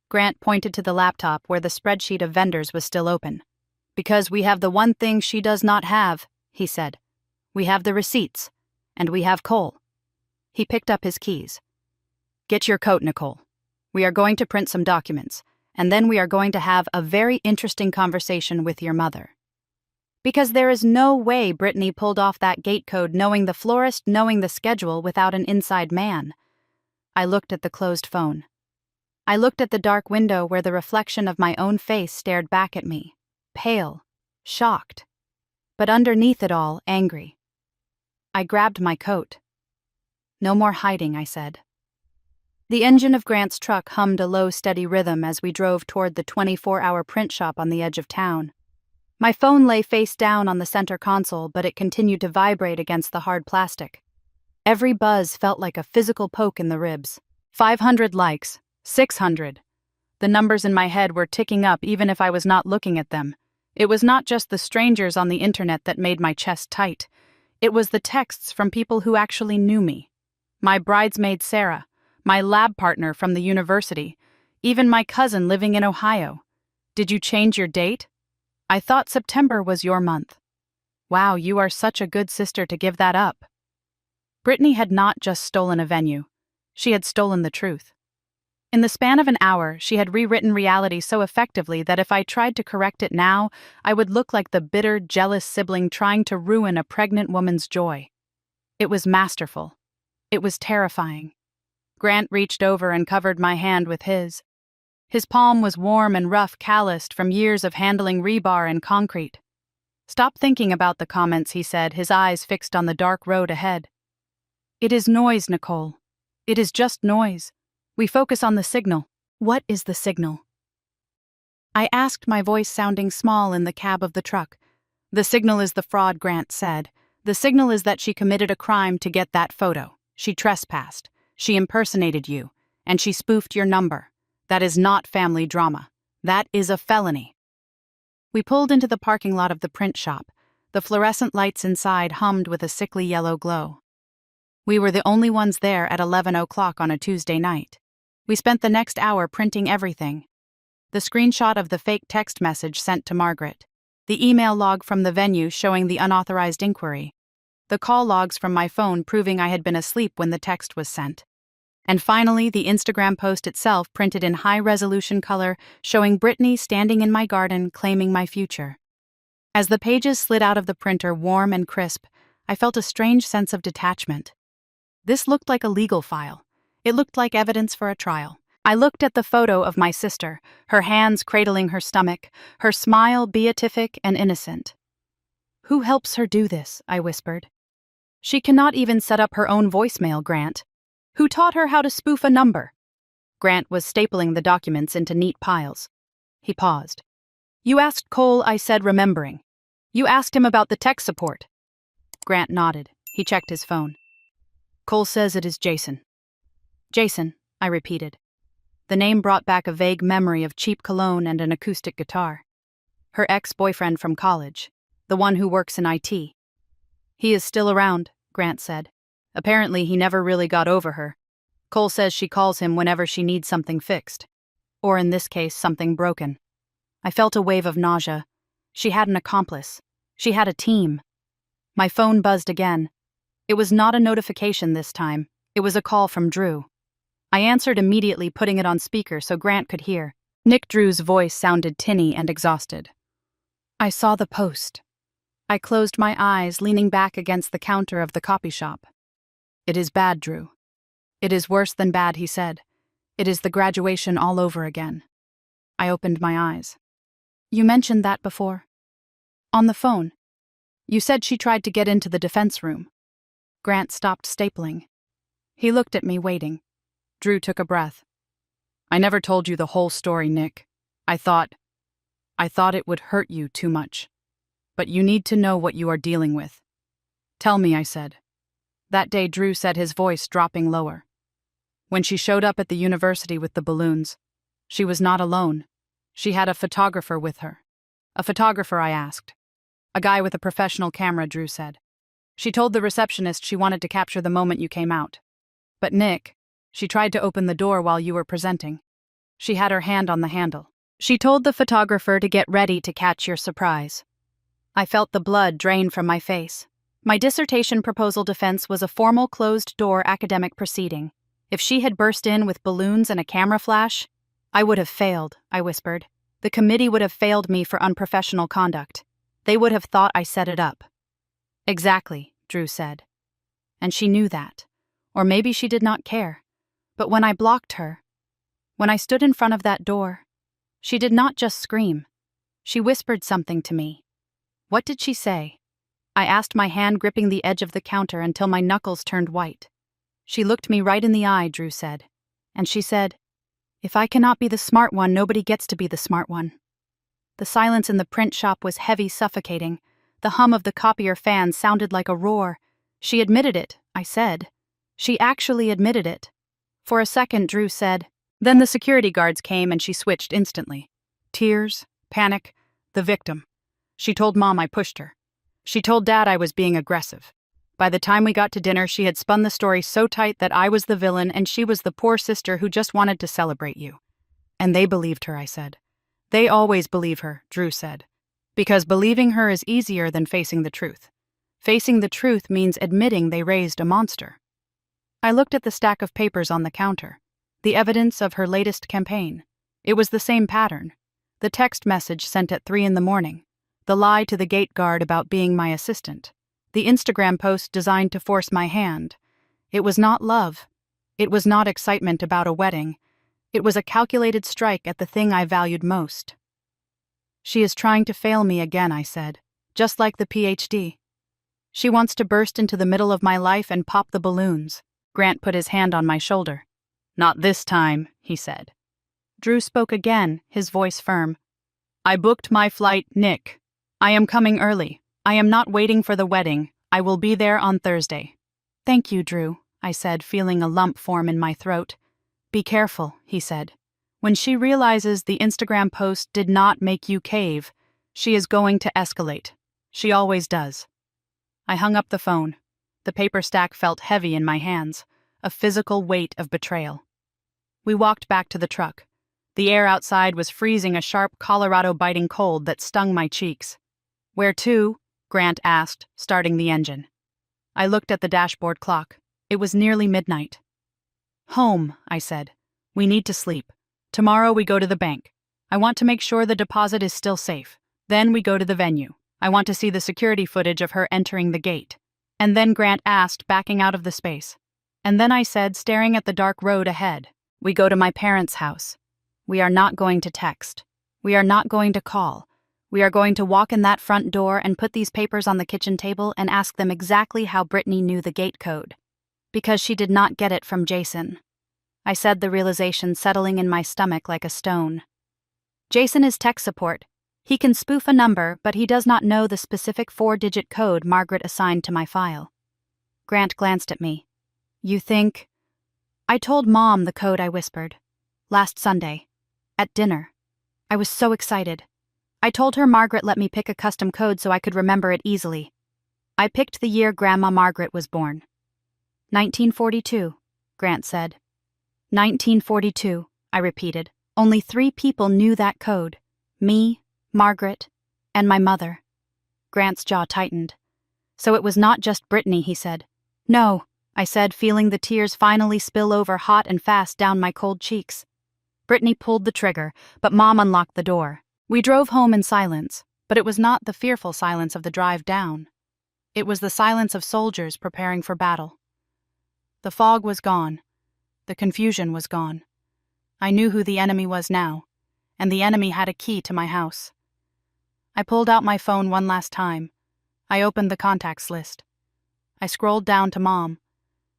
Grant pointed to the laptop where the spreadsheet of vendors was still open. Because we have the one thing she does not have, he said. We have the receipts, and we have Cole. He picked up his keys. Get your coat, Nicole. We are going to print some documents, and then we are going to have a very interesting conversation with your mother. Because there is no way Brittany pulled off that gate code knowing the florist, knowing the schedule without an inside man. I looked at the closed phone. I looked at the dark window where the reflection of my own face stared back at me, pale, shocked, but underneath it all, angry. I grabbed my coat. No more hiding, I said. The engine of Grant's truck hummed a low, steady rhythm as we drove toward the 24-hour print shop on the edge of town. My phone lay face down on the center console, but it continued to vibrate against the hard plastic. Every buzz felt like a physical poke in the ribs. 500 likes. 600. The numbers in my head were ticking up even if I was not looking at them. It was not just the strangers on the internet that made my chest tight. It was the texts from people who actually knew me. My bridesmaid Sarah, my lab partner from the university, even my cousin living in Ohio. Did you change your date? I thought September was your month. Wow, you are such a good sister to give that up. Brittany had not just stolen a venue. She had stolen the truth. In the span of an hour, she had rewritten reality so effectively that if I tried to correct it now, I would look like the bitter, jealous sibling trying to ruin a pregnant woman's joy. It was masterful. It was terrifying. Grant reached over and covered my hand with his. His palm was warm and rough, calloused from years of handling rebar and concrete. Stop thinking about the comments, he said, his eyes fixed on the dark road ahead. It is noise, Nicole. It is just noise. We focus on the signal. What is the signal? I asked, my voice sounding small in the cab of the truck. The signal is the fraud, Grant said. The signal is that she committed a crime to get that photo. She trespassed. She impersonated you. And she spoofed your number. That is not family drama. That is a felony. We pulled into the parking lot of the print shop. The fluorescent lights inside hummed with a sickly yellow glow. We were the only ones there at 11 o'clock on a Tuesday night. We spent the next hour printing everything. The screenshot of the fake text message sent to Margaret. The email log from the venue showing the unauthorized inquiry. The call logs from my phone proving I had been asleep when the text was sent. And finally, the Instagram post itself printed in high-resolution color showing Brittany standing in my garden claiming my future. As the pages slid out of the printer warm and crisp, I felt a strange sense of detachment. This looked like a legal file. It looked like evidence for a trial. I looked at the photo of my sister, her hands cradling her stomach, her smile beatific and innocent. Who helps her do this? I whispered. She cannot even set up her own voicemail, Grant. Who taught her how to spoof a number? Grant was stapling the documents into neat piles. He paused. You asked Cole, I said, remembering. You asked him about the tech support. Grant nodded. He checked his phone. Cole says it is Jason. Jason, I repeated. The name brought back a vague memory of cheap cologne and an acoustic guitar. Her ex-boyfriend from college, the one who works in IT. He is still around, Grant said. Apparently he never really got over her. Cole says she calls him whenever she needs something fixed. or in this case, something broken. I felt a wave of nausea. She had an accomplice. She had a team. My phone buzzed again. It was not a notification this time. It was a call from Drew. I answered immediately, putting it on speaker so Grant could hear. Nick Drew's voice sounded tinny and exhausted. I saw the post. I closed my eyes, leaning back against the counter of the copy shop. It is bad, Drew. It is worse than bad, he said. It is the graduation all over again. I opened my eyes. You mentioned that before. On the phone. You said she tried to get into the defense room. Grant stopped stapling. He looked at me, waiting. Drew took a breath. I never told you the whole story, Nick. I thought it would hurt you too much. But you need to know what you are dealing with. Tell me, I said. That day, Drew said, his voice dropping lower. When she showed up at the university with the balloons, she was not alone. She had a photographer with her. A photographer, I asked. A guy with a professional camera, Drew said. She told the receptionist she wanted to capture the moment you came out. But Nick, she tried to open the door while you were presenting. She had her hand on the handle. She told the photographer to get ready to catch your surprise. I felt the blood drain from my face. My dissertation proposal defense was a formal closed-door academic proceeding. If she had burst in with balloons and a camera flash, I would have failed, I whispered. The committee would have failed me for unprofessional conduct. They would have thought I set it up. Exactly, Drew said. And she knew that. Or maybe she did not care. But when I blocked her, when I stood in front of that door, she did not just scream. She whispered something to me. What did she say? I asked, my hand gripping the edge of the counter until my knuckles turned white. She looked me right in the eye, Drew said. And she said, if I cannot be the smart one, nobody gets to be the smart one. The silence in the print shop was heavy, suffocating. The hum of the copier fan sounded like a roar. She admitted it, I said. She actually admitted it. For a second, Drew said. Then the security guards came and she switched instantly. Tears, panic, the victim. She told Mom I pushed her. She told Dad I was being aggressive. By the time we got to dinner, she had spun the story so tight that I was the villain and she was the poor sister who just wanted to celebrate you. And they believed her, I said. They always believe her, Drew said. Because believing her is easier than facing the truth. Facing the truth means admitting they raised a monster. I looked at the stack of papers on the counter. The evidence of her latest campaign. It was the same pattern. The text message sent at 3 a.m. The lie to the gate guard about being my assistant. The Instagram post designed to force my hand. It was not love. It was not excitement about a wedding. It was a calculated strike at the thing I valued most. She is trying to fail me again, I said, just like the PhD. She wants to burst into the middle of my life and pop the balloons. Grant put his hand on my shoulder. Not this time, he said. Drew spoke again, his voice firm. I booked my flight, Nick. I am coming early. I am not waiting for the wedding. I will be there on Thursday. Thank you, Drew, I said, feeling a lump form in my throat. Be careful, he said. When she realizes the Instagram post did not make you cave, she is going to escalate. She always does. I hung up the phone. The paper stack felt heavy in my hands, a physical weight of betrayal. We walked back to the truck. The air outside was freezing, a sharp Colorado-biting cold that stung my cheeks. Where to? Grant asked, starting the engine. I looked at the dashboard clock. It was nearly midnight. Home, I said. We need to sleep. Tomorrow we go to the bank. I want to make sure the deposit is still safe. Then we go to the venue. I want to see the security footage of her entering the gate. And then Grant asked, backing out of the space. And then I said, staring at the dark road ahead, we go to my parents' house. We are not going to text. We are not going to call. We are going to walk in that front door and put these papers on the kitchen table and ask them exactly how Brittany knew the gate code. Because she did not get it from Jason. I said, the realization settling in my stomach like a stone. Jason is tech support. He can spoof a number, but he does not know the specific 4-digit code Margaret assigned to my file. Grant glanced at me. You think? I told Mom the code, I whispered. Last Sunday. At dinner. I was so excited. I told her Margaret let me pick a custom code so I could remember it easily. I picked the year Grandma Margaret was born. 1942, Grant said. 1942, I repeated, Only 3 people knew that code: me, Margaret, and my mother. Grant's jaw tightened. So it was not just Brittany, he said. No, I said, feeling the tears finally spill over hot and fast down my cold cheeks. Brittany pulled the trigger, but Mom unlocked the door. We drove home in silence, but it was not the fearful silence of the drive down. It was the silence of soldiers preparing for battle. The fog was gone. The confusion was gone. I knew who the enemy was now, and the enemy had a key to my house. I pulled out my phone one last time. I opened the contacts list. I scrolled down to Mom.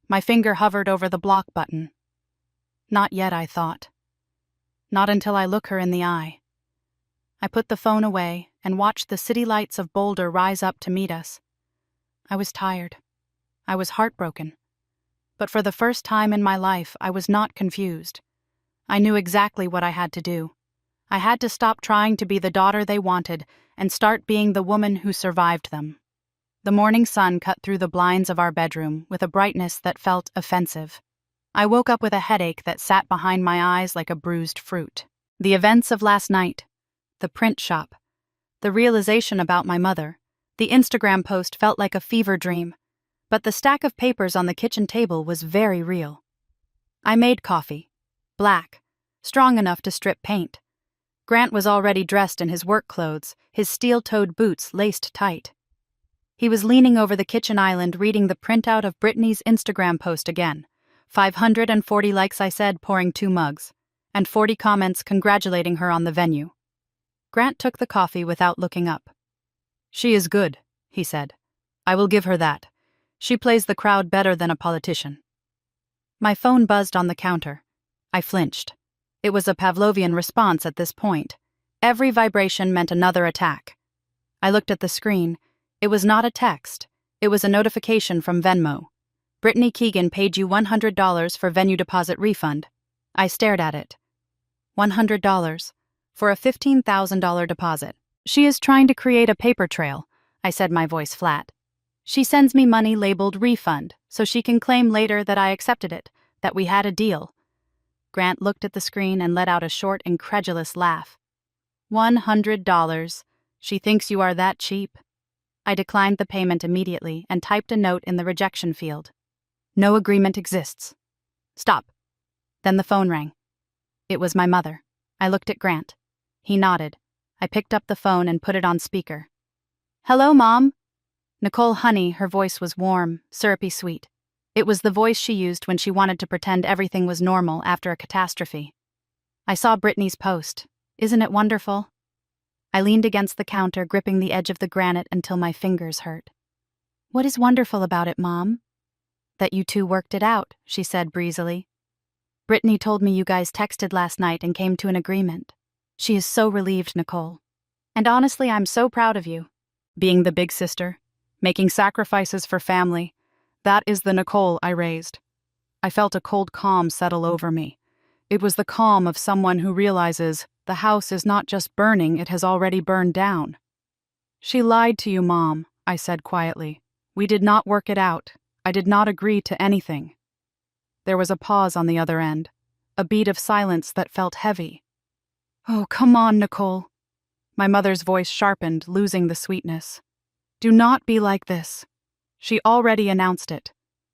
My finger hovered over the block button. Not yet, I thought. Not until I look her in the eye. I put the phone away and watched the city lights of Boulder rise up to meet us. I was tired. I was heartbroken. But for the first time in my life, I was not confused. I knew exactly what I had to do. I had to stop trying to be the daughter they wanted and start being the woman who survived them. The morning sun cut through the blinds of our bedroom with a brightness that felt offensive. I woke up with a headache that sat behind my eyes like a bruised fruit. The events of last night, the print shop, the realization about my mother, the Instagram post felt like a fever dream, but the stack of papers on the kitchen table was very real. I made coffee, black, strong enough to strip paint. Grant was already dressed in his work clothes, his steel-toed boots laced tight. He was leaning over the kitchen island reading the printout of Brittany's Instagram post again. 540 likes, I said, pouring 2 mugs, and 40 comments congratulating her on the venue. Grant took the coffee without looking up. She is good, he said. I will give her that. She plays the crowd better than a politician. My phone buzzed on the counter. I flinched. It was a Pavlovian response at this point. Every vibration meant another attack. I looked at the screen. It was not a text. It was a notification from Venmo. Brittany Keegan paid you $100 for venue deposit refund. I stared at it. $100 for a $15,000 deposit. She is trying to create a paper trail, I said, my voice flat. She sends me money labeled refund, so she can claim later that I accepted it, that we had a deal. Grant looked at the screen and let out a short, incredulous laugh. $100. She thinks you are that cheap. I declined the payment immediately and typed a note in the rejection field. No agreement exists. Stop. Then the phone rang. It was my mother. I looked at Grant. He nodded. I picked up the phone and put it on speaker. Hello, Mom. Nicole Honey, her voice was warm, syrupy sweet. It was the voice she used when she wanted to pretend everything was normal after a catastrophe. I saw Brittany's post. Isn't it wonderful? I leaned against the counter, gripping the edge of the granite until my fingers hurt. What is wonderful about it, Mom? That you two worked it out, she said breezily. Brittany told me you guys texted last night and came to an agreement. She is so relieved, Nicole. And honestly, I'm so proud of you. Being the big sister, making sacrifices for family, that is the Nicole I raised. I felt a cold calm settle over me. It was the calm of someone who realizes the house is not just burning, it has already burned down. She lied to you, Mom, I said quietly. We did not work it out. I did not agree to anything. There was a pause on the other end, a beat of silence that felt heavy. Oh, come on, Nicole. My mother's voice sharpened, losing the sweetness. Do not be like this. She already announced it.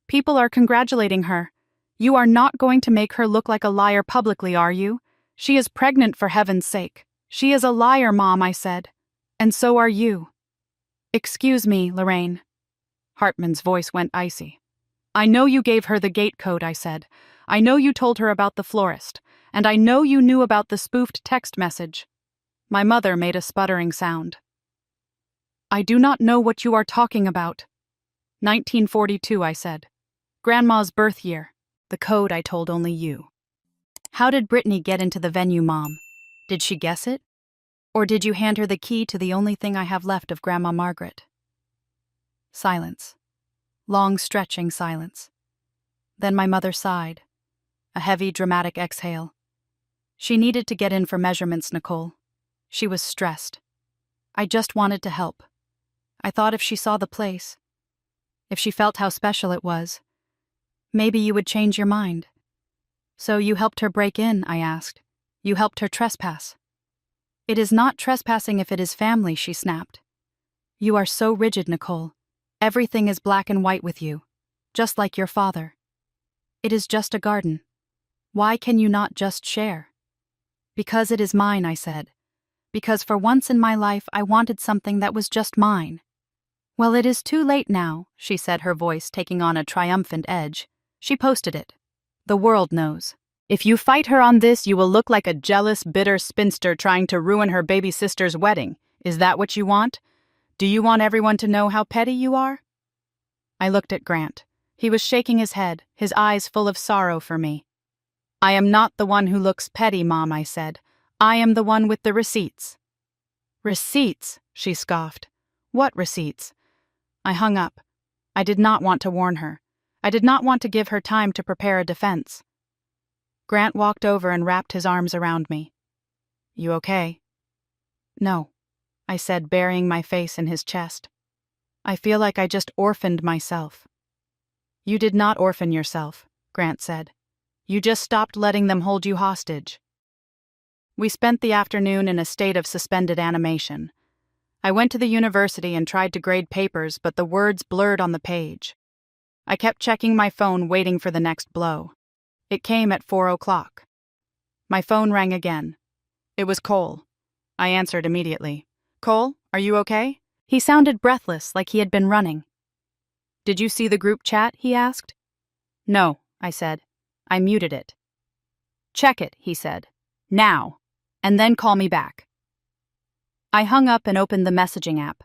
People are congratulating her. You are not going to make her look like a liar publicly, are you? She is pregnant, for heaven's sake. She is a liar, Mom, I said. And so are you. Excuse me, Lorraine. Hartman's voice went icy. I know you gave her the gate code, I said. I know you told her about the florist. And I know you knew about the spoofed text message. My mother made a sputtering sound. I do not know what you are talking about. 1942, I said. Grandma's birth year. The code I told only you. How did Brittany get into the venue, Mom? Did she guess it? Or did you hand her the key to the only thing I have left of Grandma Margaret? Silence. Long, stretching silence. Then my mother sighed. A heavy, dramatic exhale. She needed to get in for measurements, Nicole. She was stressed. I just wanted to help. I thought if she saw the place, if she felt how special it was, maybe you would change your mind. So you helped her break in, I asked. You helped her trespass. It is not trespassing if it is family, she snapped. You are so rigid, Nicole. Everything is black and white with you, just like your father. It is just a garden. Why can you not just share? Because it is mine, I said. Because for once in my life I wanted something that was just mine. Well, it is too late now, she said, her voice taking on a triumphant edge. She posted it. The world knows. If you fight her on this, you will look like a jealous, bitter spinster trying to ruin her baby sister's wedding. Is that what you want? Do you want everyone to know how petty you are? I looked at Grant. He was shaking his head, his eyes full of sorrow for me. I am not the one who looks petty, Mom, I said. I am the one with the receipts. Receipts, she scoffed. What receipts? I hung up. I did not want to warn her. I did not want to give her time to prepare a defense. Grant walked over and wrapped his arms around me. You okay? No, I said, burying my face in his chest. I feel like I just orphaned myself. You did not orphan yourself, Grant said. You just stopped letting them hold you hostage. We spent the afternoon in a state of suspended animation. I went to the university and tried to grade papers, but the words blurred on the page. I kept checking my phone, waiting for the next blow. It came at 4 o'clock. My phone rang again. It was Cole. I answered immediately. Cole, are you okay? He sounded breathless, like he had been running. Did you see the group chat? He asked. No, I said. I muted it. Check it, he said. Now. And then call me back. I hung up and opened the messaging app.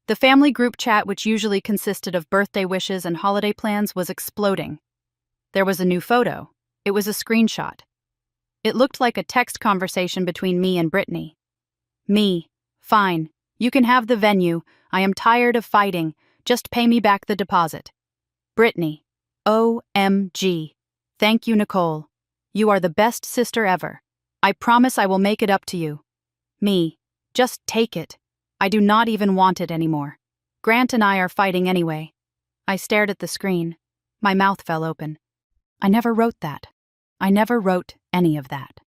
The family group chat, which usually consisted of birthday wishes and holiday plans, was exploding. There was a new photo. It was a screenshot. It looked like a text conversation between me and Brittany. Me. Fine. You can have the venue. I am tired of fighting. Just pay me back the deposit. Brittany. OMG. Thank you, Nicole. You are the best sister ever. I promise I will make it up to you. Me. Just take it. I do not even want it anymore. Grant and I are fighting anyway. I stared at the screen. My mouth fell open. I never wrote that. I never wrote any of that.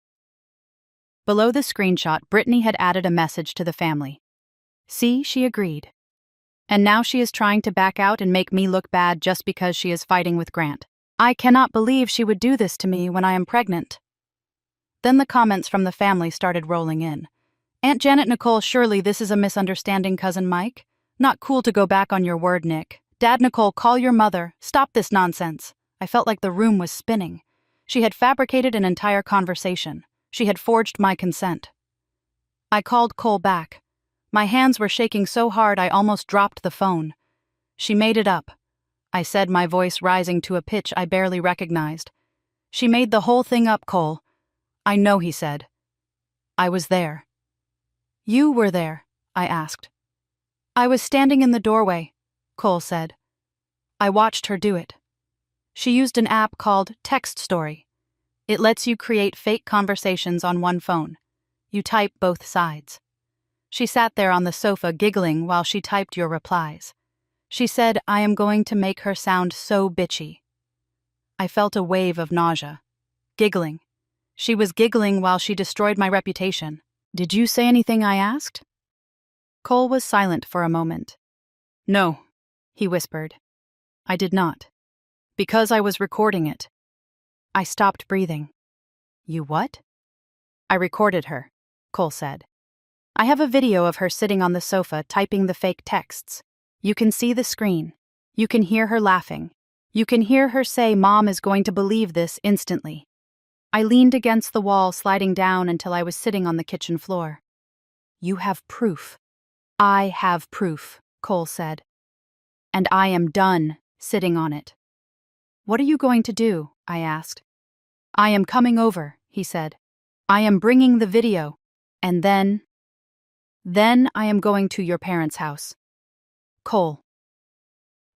Below the screenshot, Brittany had added a message to the family. See, she agreed. And now she is trying to back out and make me look bad just because she is fighting with Grant. I cannot believe she would do this to me when I am pregnant. Then the comments from the family started rolling in. Aunt Janet, Nicole, surely this is a misunderstanding, Cousin Mike. Not cool to go back on your word, Nick. Dad, Nicole, call your mother. Stop this nonsense. I felt like the room was spinning. She had fabricated an entire conversation. She had forged my consent. I called Cole back. My hands were shaking so hard I almost dropped the phone. She made it up. I said, my voice rising to a pitch I barely recognized. She made the whole thing up, Cole. I know, he said. I was there. You were there, I asked. I was standing in the doorway, Cole said. I watched her do it. She used an app called Text Story. It lets you create fake conversations on one phone. You type both sides. She sat there on the sofa giggling while she typed your replies. She said, I am going to make her sound so bitchy. I felt a wave of nausea. Giggling. She was giggling while she destroyed my reputation. Did you say anything? I asked. Cole was silent for a moment. No, he whispered. I did not. Because I was recording it. I stopped breathing. You what? I recorded her, Cole said. I have a video of her sitting on the sofa typing the fake texts. You can see the screen. You can hear her laughing. You can hear her say Mom is going to believe this instantly. I leaned against the wall, sliding down until I was sitting on the kitchen floor. You have proof. I have proof, Cole said. And I am done sitting on it. What are you going to do? I asked. I am coming over, he said. I am bringing the video. And then I am going to your parents' house. Cole.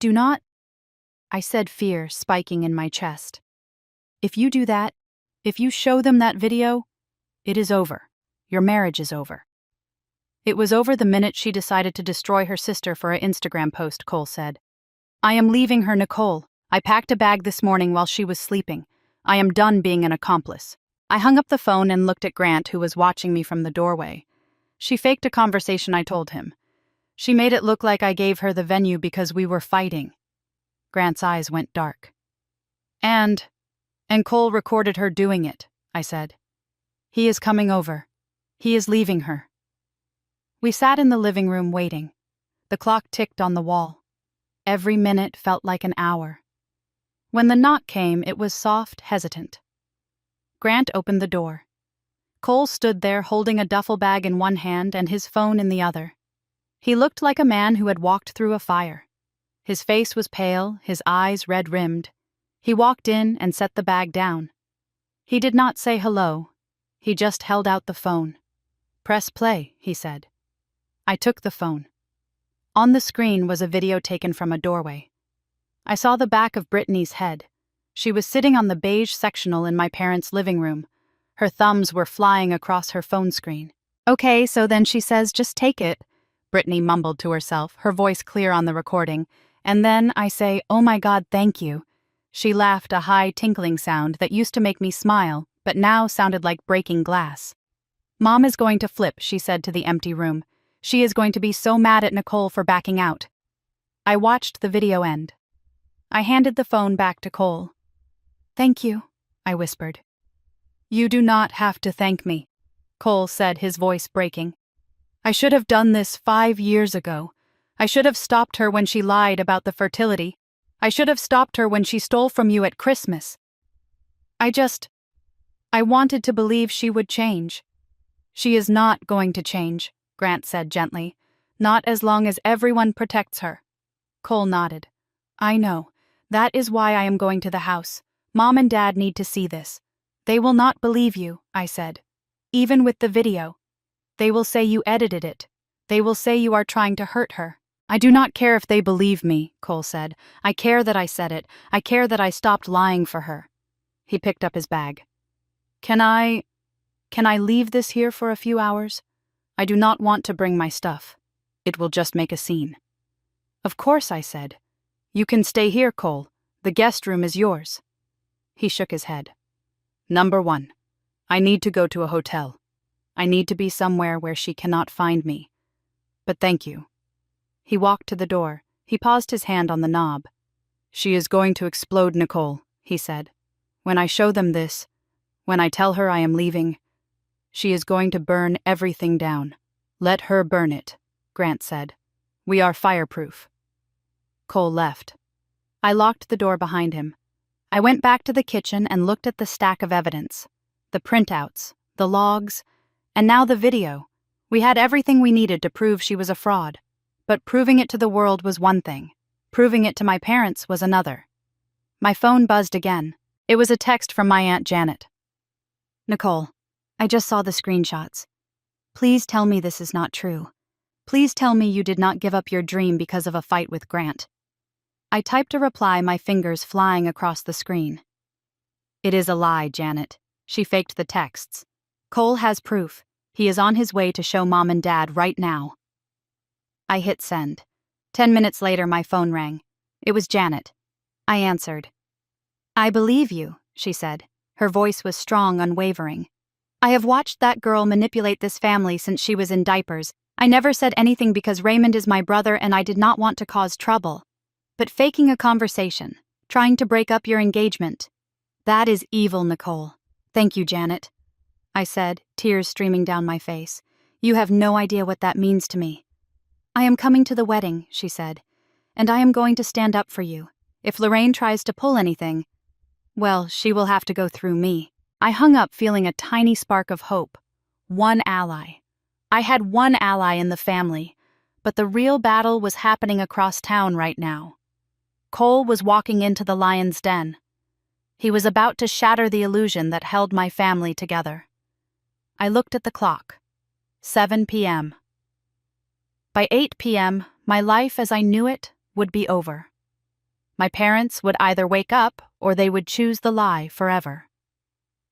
Do not, I said, fear spiking in my chest. If you do that, if you show them that video, it is over. Your marriage is over. It was over the minute she decided to destroy her sister for an Instagram post, Cole said. I am leaving her, Nicole. I packed a bag this morning while she was sleeping. I am done being an accomplice. I hung up the phone and looked at Grant, who was watching me from the doorway. She faked a conversation I told him. She made it look like I gave her the venue because we were fighting. Grant's eyes went dark. And Cole recorded her doing it, I said. He is coming over. He is leaving her. We sat in the living room waiting. The clock ticked on the wall. Every minute felt like an hour. When the knock came, it was soft, hesitant. Grant opened the door. Cole stood there holding a duffel bag in one hand and his phone in the other. He looked like a man who had walked through a fire. His face was pale, his eyes red-rimmed. He walked in and set the bag down. He did not say hello. He just held out the phone. "Press play," he said. I took the phone. On the screen was a video taken from a doorway. I saw the back of Brittany's head. She was sitting on the beige sectional in my parents' living room. Her thumbs were flying across her phone screen. "Okay, so then she says just take it," Brittany mumbled to herself, her voice clear on the recording. And then I say, "Oh my God, thank you." She laughed, a high tinkling sound that used to make me smile, but now sounded like breaking glass. "Mom is going to flip," she said to the empty room. "She is going to be so mad at Nicole for backing out." I watched the video end. I handed the phone back to Cole. "Thank you," I whispered. "You do not have to thank me," Cole said, his voice breaking. "I should have done this 5 years ago. I should have stopped her when she lied about the fertility. I should have stopped her when she stole from you at Christmas. I wanted to believe she would change." "She is not going to change," Grant said gently. "Not as long as everyone protects her." Cole nodded. "I know. That is why I am going to the house. Mom and Dad need to see this." "They will not believe you," I said. "Even with the video. They will say you edited it. They will say you are trying to hurt her." "I do not care if they believe me," Cole said. "I care that I said it. I care that I stopped lying for her." He picked up his bag. Can I leave this here for a few hours? I do not want to bring my stuff. It will just make a scene." "Of course," I said. "You can stay here, Cole. The guest room is yours." He shook his head. "Number 1, I need to go to a hotel. I need to be somewhere where she cannot find me. But thank you." He walked to the door. He paused, his hand on the knob. "She is going to explode, Nicole," he said. "When I show them this, when I tell her I am leaving, she is going to burn everything down. Let her burn it," Grant said. "We are fireproof." Cole left. I locked the door behind him. I went back to the kitchen and looked at the stack of evidence. The printouts, the logs, and now the video. We had everything we needed to prove she was a fraud. But proving it to the world was one thing. Proving it to my parents was another. My phone buzzed again. It was a text from my Aunt Janet. "Nicole, I just saw the screenshots. Please tell me this is not true. Please tell me you did not give up your dream because of a fight with Grant." I typed a reply, my fingers flying across the screen. "It is a lie, Janet." She faked the texts. "Cole has proof. He is on his way to show Mom and Dad right now." I hit send. 10 minutes later, my phone rang. It was Janet. I answered. "I believe you," she said. Her voice was strong, unwavering. "I have watched that girl manipulate this family since she was in diapers. I never said anything because Raymond is my brother and I did not want to cause trouble. But faking a conversation, trying to break up your engagement, that is evil, Nicole. Thank you, Janet," I said, tears streaming down my face. "You have no idea what that means to me." "I am coming to the wedding," she said, "and I am going to stand up for you. If Lorraine tries to pull anything, well, she will have to go through me." I hung up feeling a tiny spark of hope. One ally. I had one ally in the family, but the real battle was happening across town right now. Cole was walking into the lion's den. He was about to shatter the illusion that held my family together. I looked at the clock. 7 p.m. By 8 p.m., my life as I knew it would be over. My parents would either wake up or they would choose the lie forever.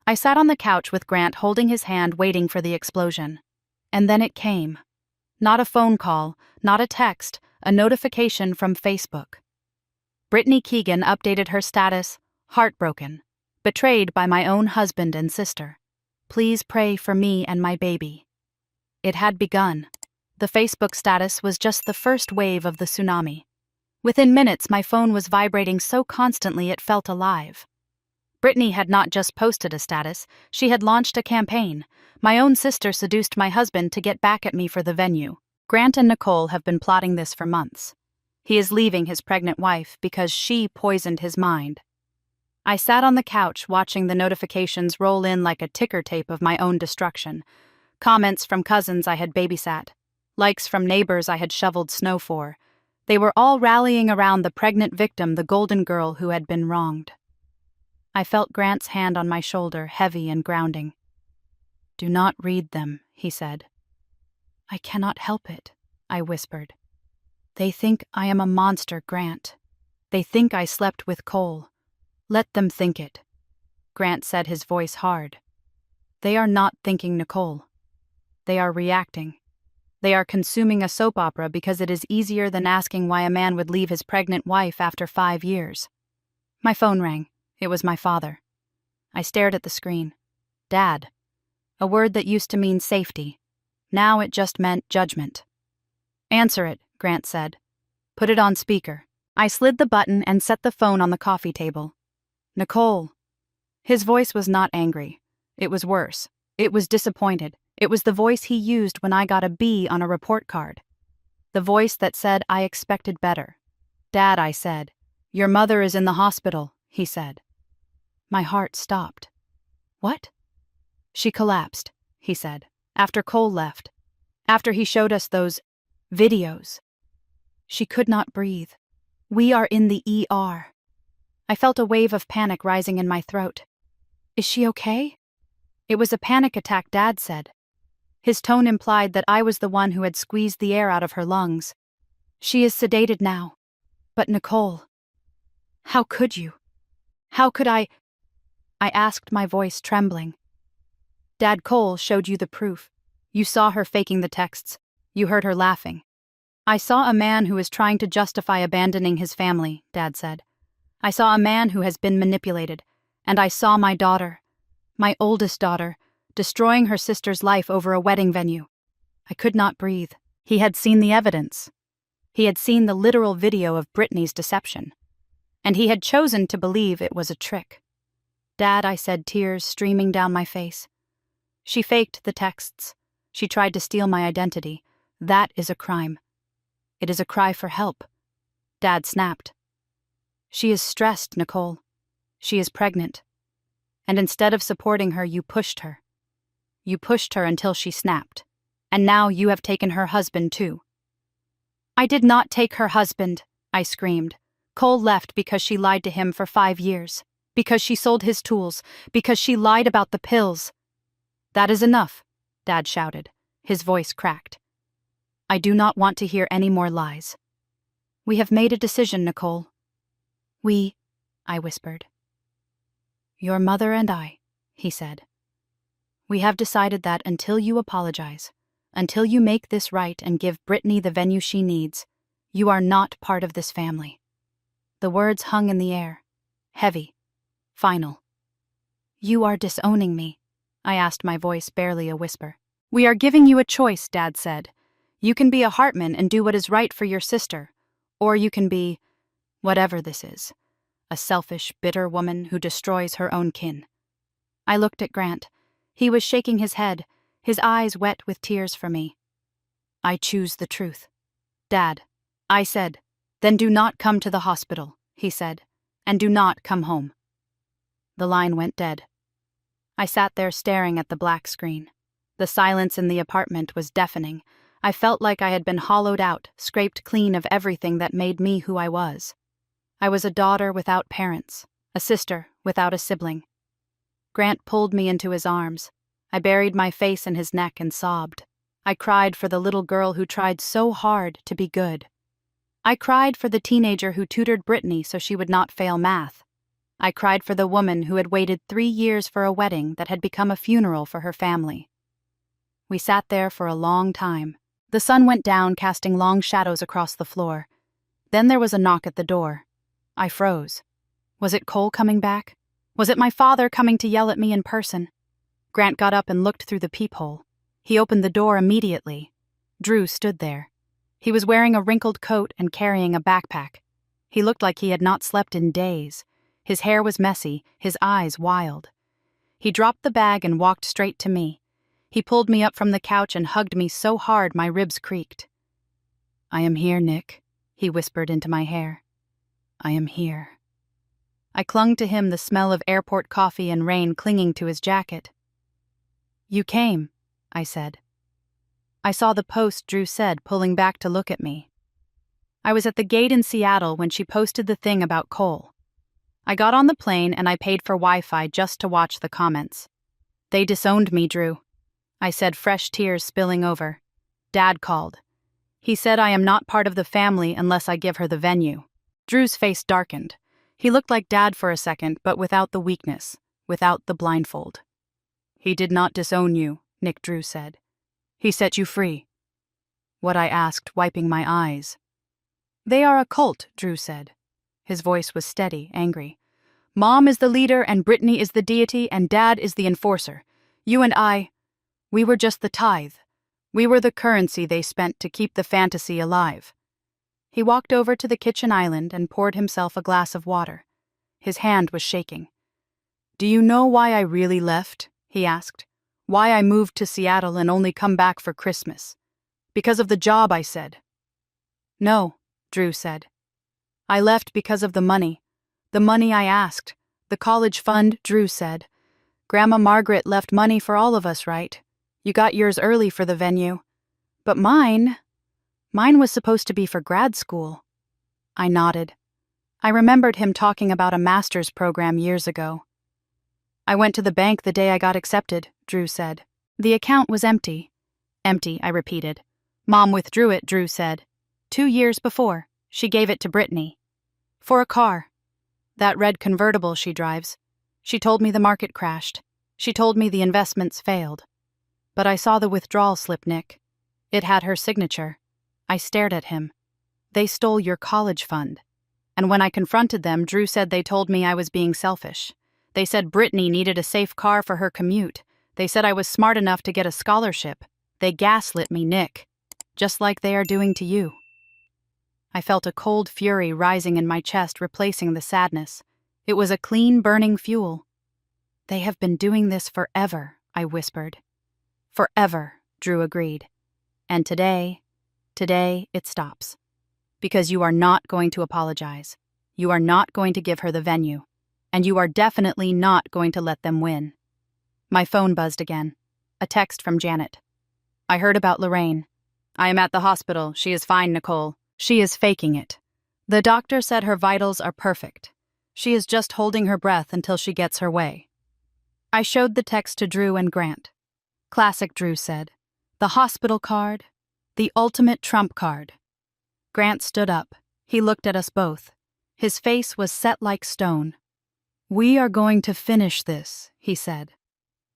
I sat on the couch with Grant holding his hand, waiting for the explosion. And then it came. Not a phone call, not a text, a notification from Facebook. Brittany Keegan updated her status, heartbroken, betrayed by my own husband and sister. Please pray for me and my baby. It had begun. The Facebook status was just the first wave of the tsunami. Within minutes, my phone was vibrating so constantly it felt alive. Brittany had not just posted a status, she had launched a campaign. My own sister seduced my husband to get back at me for the venue. Grant and Nicole have been plotting this for months. He is leaving his pregnant wife because she poisoned his mind. I sat on the couch watching the notifications roll in like a ticker tape of my own destruction. Comments from cousins I had babysat. Likes from neighbors I had shoveled snow for. They were all rallying around the pregnant victim, the golden girl who had been wronged. I felt Grant's hand on my shoulder, heavy and grounding. "Do not read them," he said. "I cannot help it," I whispered. "They think I am a monster, Grant. They think I slept with Cole. Let them think it." Grant said, his voice hard. "They are not thinking Nicole. They are reacting. They are consuming a soap opera because it is easier than asking why a man would leave his pregnant wife after 5 years. My phone rang. It was my father. I stared at the screen. Dad. A word that used to mean safety. Now it just meant judgment. "Answer it," Grant said. "Put it on speaker." I slid the button and set the phone on the coffee table. "Nicole." His voice was not angry. It was worse. It was disappointed. It was the voice he used when I got a B on a report card. The voice that said I expected better. "Dad," I said. "Your mother is in the hospital," he said. My heart stopped. "What?" "She collapsed," he said, "after Cole left. After he showed us those videos. She could not breathe. We are in the ER." I felt a wave of panic rising in my throat. "Is she okay?" "It was a panic attack," Dad said. His tone implied that I was the one who had squeezed the air out of her lungs. "She is sedated now. But Nicole, how could you? How could I asked, my voice trembling. "Dad, Cole showed you the proof. You saw her faking the texts. You heard her laughing." "I saw a man who is trying to justify abandoning his family," Dad said. "I saw a man who has been manipulated. And I saw my daughter, my oldest daughter, destroying her sister's life over a wedding venue." I could not breathe. He had seen the evidence. He had seen the literal video of Brittany's deception. And he had chosen to believe it was a trick. "Dad," I said, tears streaming down my face. "She faked the texts. She tried to steal my identity. That is a crime. It is a cry for help." Dad snapped. "She is stressed, Nicole. She is pregnant. And instead of supporting her, you pushed her. You pushed her until she snapped. And now you have taken her husband too." "I did not take her husband," I screamed. "Cole left because she lied to him for 5 years. Because she sold his tools. Because she lied about the pills." "That is enough," Dad shouted. His voice cracked. "I do not want to hear any more lies. We have made a decision, Nicole." "We," I whispered. "Your mother and I," he said. "We have decided that until you apologize, until you make this right and give Brittany the venue she needs, you are not part of this family." The words hung in the air, heavy, final. "You are disowning me," I asked, my voice barely a whisper. "We are giving you a choice," Dad said. "You can be a Hartman and do what is right for your sister, or you can be, whatever this is, a selfish, bitter woman who destroys her own kin." I looked at Grant. He was shaking his head, his eyes wet with tears for me. "I choose the truth." "Dad," I said. "Then do not come to the hospital," he said, "and do not come home." The line went dead. I sat there staring at the black screen. The silence in the apartment was deafening. I felt like I had been hollowed out, scraped clean of everything that made me who I was. I was a daughter without parents, a sister without a sibling. Grant pulled me into his arms. I buried my face in his neck and sobbed. I cried for the little girl who tried so hard to be good. I cried for the teenager who tutored Brittany so she would not fail math. I cried for the woman who had waited 3 years for a wedding that had become a funeral for her family. We sat there for a long time. The sun went down, casting long shadows across the floor. Then there was a knock at the door. I froze. Was it Cole coming back? Was it my father coming to yell at me in person? Grant got up and looked through the peephole. He opened the door immediately. Drew stood there. He was wearing a wrinkled coat and carrying a backpack. He looked like he had not slept in days. His hair was messy, his eyes wild. He dropped the bag and walked straight to me. He pulled me up from the couch and hugged me so hard my ribs creaked. "I am here, Nick," he whispered into my hair. "I am here." I clung to him, the smell of airport coffee and rain clinging to his jacket. "You came," I said. I saw the post Drew said, pulling back to look at me. I was at the gate in Seattle when she posted the thing about Cole. I got on the plane and I paid for Wi-Fi just to watch the comments. "They disowned me, Drew," I said, fresh tears spilling over. "Dad called. He said I am not part of the family unless I give her the venue." Drew's face darkened. He looked like Dad for a second, but without the weakness, without the blindfold. "He did not disown you," Nick Drew said. "He set you free." What I asked, wiping my eyes. "They are a cult," Drew said. His voice was steady, angry. "Mom is the leader and Brittany is the deity and Dad is the enforcer. You and I, we were just the tithe. We were the currency they spent to keep the fantasy alive." He walked over to the kitchen island and poured himself a glass of water. His hand was shaking. "Do you know why I really left?" he asked. "Why I moved to Seattle and only come back for Christmas? Because of the job," I said. "No," Drew said. "I left because of the money. The money I asked. The college fund," Drew said. "Grandma Margaret left money for all of us, right? You got yours early for the venue. But mine was supposed to be for grad school." I nodded. I remembered him talking about a master's program years ago. "I went to the bank the day I got accepted," Drew said. "The account was empty." "Empty," I repeated. "Mom withdrew it," Drew said. 2 years before, she gave it to Brittany. For a car. That red convertible she drives. She told me the market crashed. She told me the investments failed. But I saw the withdrawal slip, Nick. It had her signature. I stared at him. "They stole your college fund." And when I confronted them, Drew said they told me I was being selfish. They said Brittany needed a safe car for her commute. They said I was smart enough to get a scholarship. They gaslit me, Nick. Just like they are doing to you. I felt a cold fury rising in my chest, replacing the sadness. It was a clean, burning fuel. "They have been doing this forever," I whispered. "Forever," Drew agreed. "And today it stops. Because you are not going to apologize. You are not going to give her the venue. And you are definitely not going to let them win." My phone buzzed again. A text from Janet. "I heard about Lorraine. I am at the hospital. She is fine, Nicole. She is faking it. The doctor said her vitals are perfect. She is just holding her breath until she gets her way." I showed the text to Drew and Grant. "Classic," Drew said. "The hospital card. The ultimate trump card." Grant stood up. He looked at us both. His face was set like stone. "We are going to finish this," he said.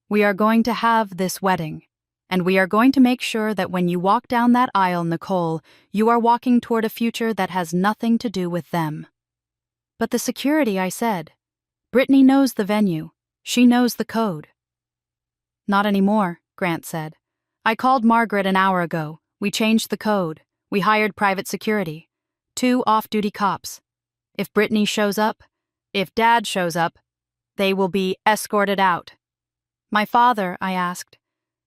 "We are going to have this wedding. And we are going to make sure that when you walk down that aisle, Nicole, you are walking toward a future that has nothing to do with them." "But the security," I said. "Brittany knows the venue. She knows the code." "Not anymore," Grant said. "I called Margaret an hour ago. We changed the code. We hired private security. 2 off-duty cops. If Brittany shows up, if Dad shows up, they will be escorted out." "My father," I asked.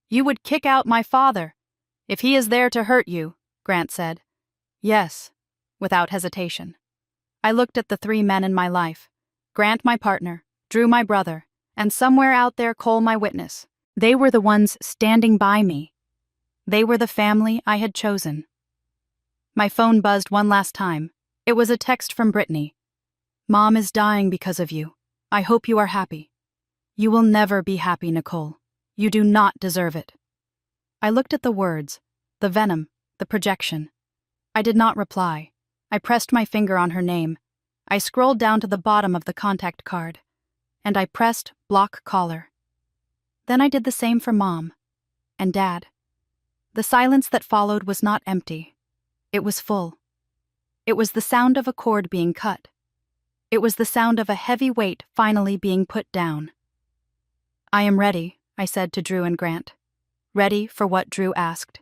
"You would kick out my father if he is there to hurt you," Grant said. "Yes," without hesitation. I looked at the 3 men in my life. Grant my partner, Drew my brother, and somewhere out there Cole my witness. They were the ones standing by me. They were the family I had chosen. My phone buzzed one last time. It was a text from Brittany. "Mom is dying because of you. I hope you are happy. You will never be happy, Nicole. You do not deserve it." I looked at the words, the venom, the projection. I did not reply. I pressed my finger on her name. I scrolled down to the bottom of the contact card. And I pressed block caller. Then I did the same for Mom. And Dad. The silence that followed was not empty. It was full. It was the sound of a cord being cut. It was the sound of a heavy weight finally being put down. "I am ready," I said to Drew and Grant, ready for what Drew asked.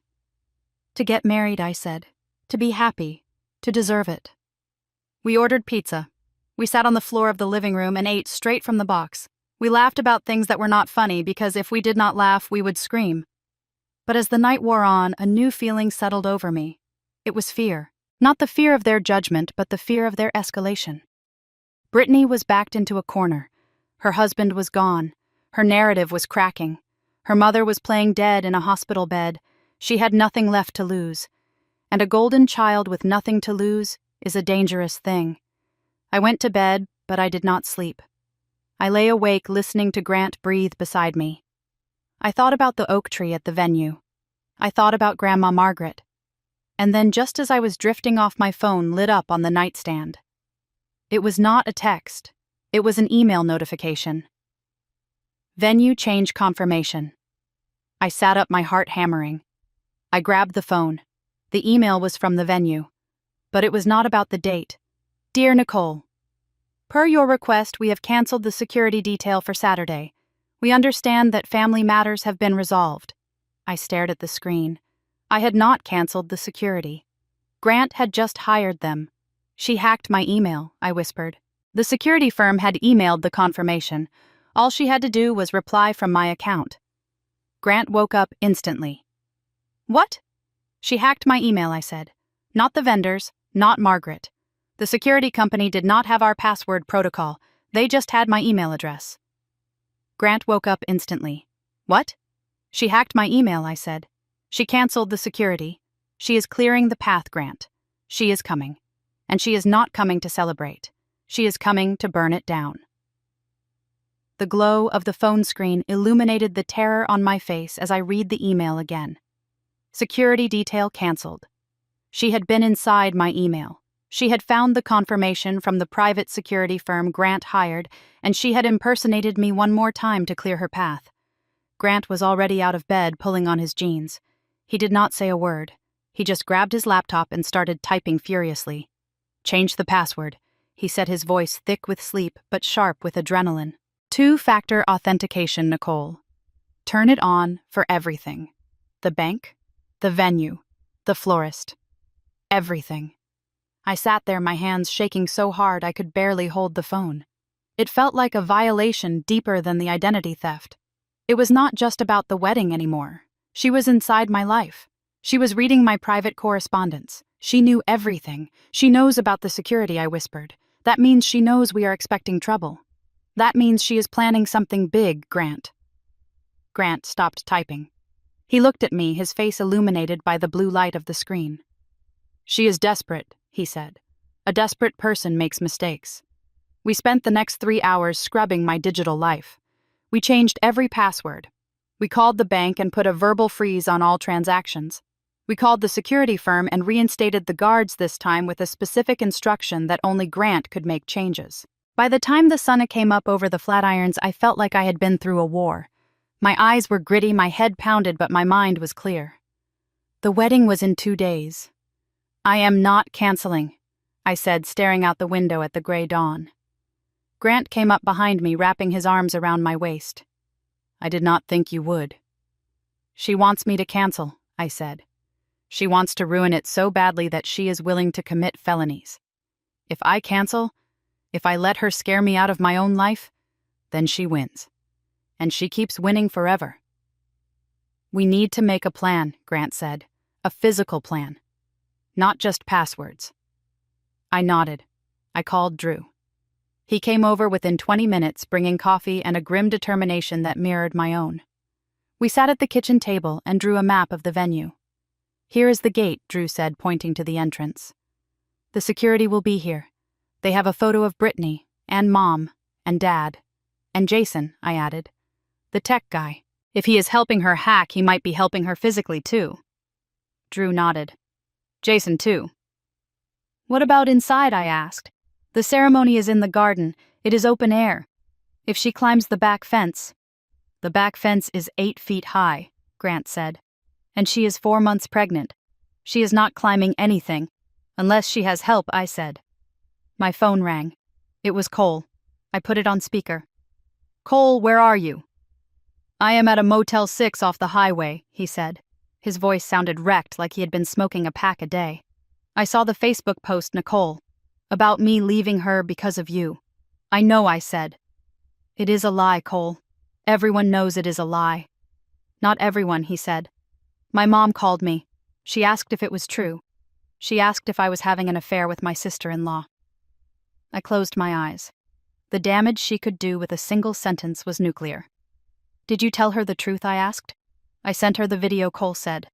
To get married, I said. To be happy. To deserve it. We ordered pizza. We sat on the floor of the living room and ate straight from the box. We laughed about things that were not funny because if we did not laugh, we would scream. But as the night wore on, a new feeling settled over me. It was fear. Not the fear of their judgment, but the fear of their escalation. Brittany was backed into a corner. Her husband was gone. Her narrative was cracking. Her mother was playing dead in a hospital bed. She had nothing left to lose. And a golden child with nothing to lose is a dangerous thing. I went to bed, but I did not sleep. I lay awake listening to Grant breathe beside me. I thought about the oak tree at the venue. I thought about Grandma Margaret. And then just as I was drifting off, my phone lit up on the nightstand. It was not a text. It was an email notification. Venue change confirmation. I sat up, my heart hammering. I grabbed the phone. The email was from the venue. But it was not about the date. Dear Nicole, per your request, we have canceled the security detail for Saturday. We understand that family matters have been resolved. I stared at the screen. I had not canceled the security. Grant had just hired them. She hacked my email, I whispered. The security firm had emailed the confirmation. All she had to do was reply from my account. Grant woke up instantly. What? She hacked my email, I said. Not the vendors, not Margaret. The security company did not have our password protocol. They just had my email address. Grant woke up instantly. What? She hacked my email, I said. She canceled the security. She is clearing the path, Grant. She is coming. And she is not coming to celebrate. She is coming to burn it down. The glow of the phone screen illuminated the terror on my face as I read the email again. Security detail canceled. She had been inside my email. She had found the confirmation from the private security firm Grant hired, and she had impersonated me one more time to clear her path. Grant was already out of bed, pulling on his jeans. He did not say a word. He just grabbed his laptop and started typing furiously. Change the password, he said, his voice thick with sleep but sharp with adrenaline. Two-factor authentication, Nicole. Turn it on for everything. The bank, the venue, the florist. Everything. I sat there, my hands shaking so hard I could barely hold the phone. It felt like a violation deeper than the identity theft. It was not just about the wedding anymore. She was inside my life. She was reading my private correspondence. She knew everything. She knows about the security, I whispered. That means she knows we are expecting trouble. That means she is planning something big, Grant. Grant stopped typing. He looked at me, his face illuminated by the blue light of the screen. She is desperate, he said. A desperate person makes mistakes. We spent the next 3 hours scrubbing my digital life. We changed every password. We called the bank and put a verbal freeze on all transactions. We called the security firm and reinstated the guards, this time with a specific instruction that only Grant could make changes. By the time the sun came up over the Flatirons, I felt like I had been through a war. My eyes were gritty, my head pounded, but my mind was clear. The wedding was in 2 days. I am not canceling, I said, staring out the window at the gray dawn. Grant came up behind me, wrapping his arms around my waist. I did not think you would. She wants me to cancel, I said. She wants to ruin it so badly that she is willing to commit felonies. If I cancel, if I let her scare me out of my own life, then she wins. And she keeps winning forever. We need to make a plan, Grant said. A physical plan. Not just passwords. I nodded. I called Drew. He came over within 20 minutes, bringing coffee and a grim determination that mirrored my own. We sat at the kitchen table and drew a map of the venue. Here is the gate, Drew said, pointing to the entrance. The security will be here. They have a photo of Brittany, and Mom, and Dad. And Jason, I added. The tech guy. If he is helping her hack, he might be helping her physically too. Drew nodded. Jason too. What about inside, I asked. The ceremony is in the garden. It is open air. If she climbs the back fence. The back fence is 8 feet high, Grant said. And she is 4 months pregnant. She is not climbing anything. Unless she has help, I said. My phone rang. It was Cole. I put it on speaker. Cole, where are you? I am at a Motel 6 off the highway, he said. His voice sounded wrecked, like he had been smoking a pack a day. I saw the Facebook post, Nicole, about me leaving her because of you. I know, I said. It is a lie, Cole. Everyone knows it is a lie. Not everyone, he said. My mom called me. She asked if it was true. She asked if I was having an affair with my sister-in-law. I closed my eyes. The damage she could do with a single sentence was nuclear. Did you tell her the truth, I asked. I sent her the video, Cole said.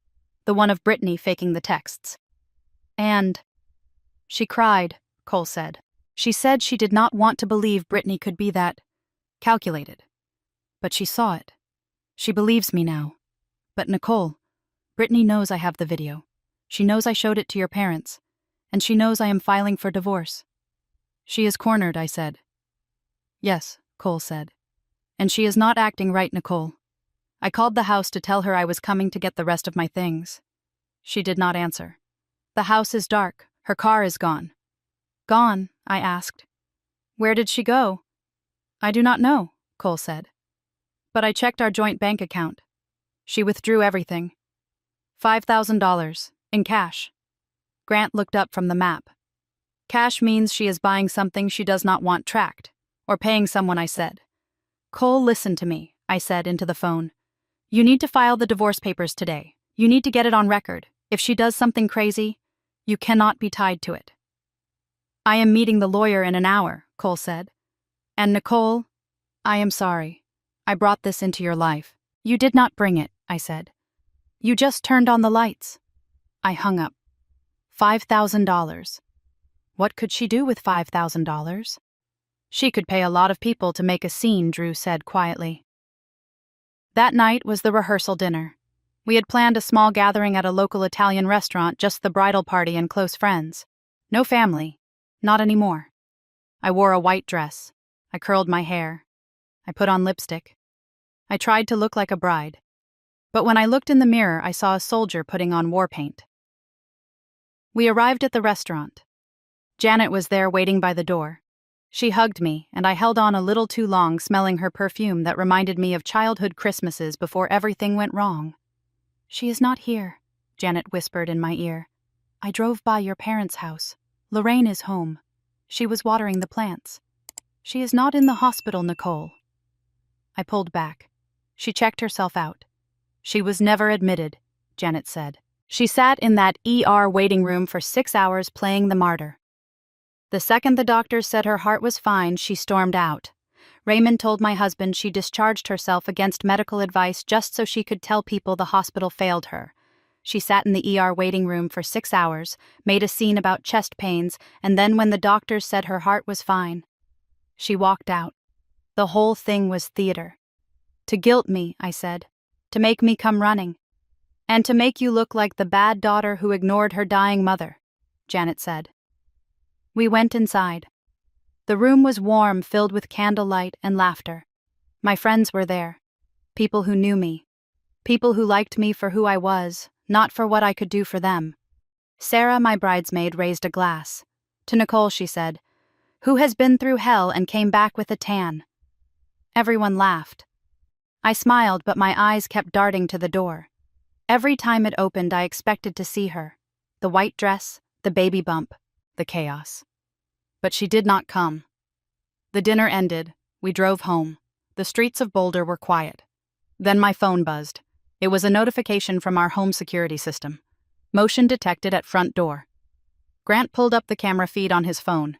The one of Brittany faking the texts. And she cried, Cole said. She said she did not want to believe Brittany could be that calculated. But she saw it. She believes me now. But Nicole, Brittany knows I have the video. She knows I showed it to your parents. And she knows I am filing for divorce. She is cornered, I said. Yes, Cole said. And she is not acting right, Nicole. I called the house to tell her I was coming to get the rest of my things. She did not answer. The house is dark. Her car is gone. Gone? I asked. Where did she go? I do not know, Cole said. But I checked our joint bank account. She withdrew everything. $5,000, in cash. Grant looked up from the map. Cash means she is buying something she does not want tracked, or paying someone, I said. Cole, listen to me, I said into the phone. You need to file the divorce papers today. You need to get it on record. If she does something crazy, you cannot be tied to it. I am meeting the lawyer in an hour, Cole said. And Nicole, I am sorry. I brought this into your life. You did not bring it, I said. You just turned on the lights. I hung up. $5,000. What could she do with $5,000? She could pay a lot of people to make a scene, Drew said quietly. That night was the rehearsal dinner. We had planned a small gathering at a local Italian restaurant, just the bridal party and close friends. No family. Not anymore. I wore a white dress. I curled my hair. I put on lipstick. I tried to look like a bride. But when I looked in the mirror, I saw a soldier putting on war paint. We arrived at the restaurant. Janet was there waiting by the door. She hugged me, and I held on a little too long, smelling her perfume that reminded me of childhood Christmases before everything went wrong. She is not here, Janet whispered in my ear. I drove by your parents' house. Lorraine is home. She was watering the plants. She is not in the hospital, Nicole. I pulled back. She checked herself out. She was never admitted, Janet said. She sat in that ER waiting room for 6 hours playing the martyr. The second the doctors said her heart was fine, she stormed out. Raymond told my husband she discharged herself against medical advice just so she could tell people the hospital failed her. She sat in the ER waiting room for 6 hours, made a scene about chest pains, and then when the doctors said her heart was fine, she walked out. The whole thing was theater. To guilt me, I said. To make me come running. And to make you look like the bad daughter who ignored her dying mother, Janet said. We went inside. The room was warm, filled with candlelight and laughter. My friends were there. People who knew me. People who liked me for who I was, not for what I could do for them. Sarah, my bridesmaid, raised a glass. To Nicole, she said, "Who has been through hell and came back with a tan?" Everyone laughed. I smiled, but my eyes kept darting to the door. Every time it opened, I expected to see her. The white dress, the baby bump, the chaos. But she did not come. The dinner ended. We drove home. The streets of Boulder were quiet. Then my phone buzzed. It was a notification from our home security system. Motion detected at front door. Grant pulled up the camera feed on his phone.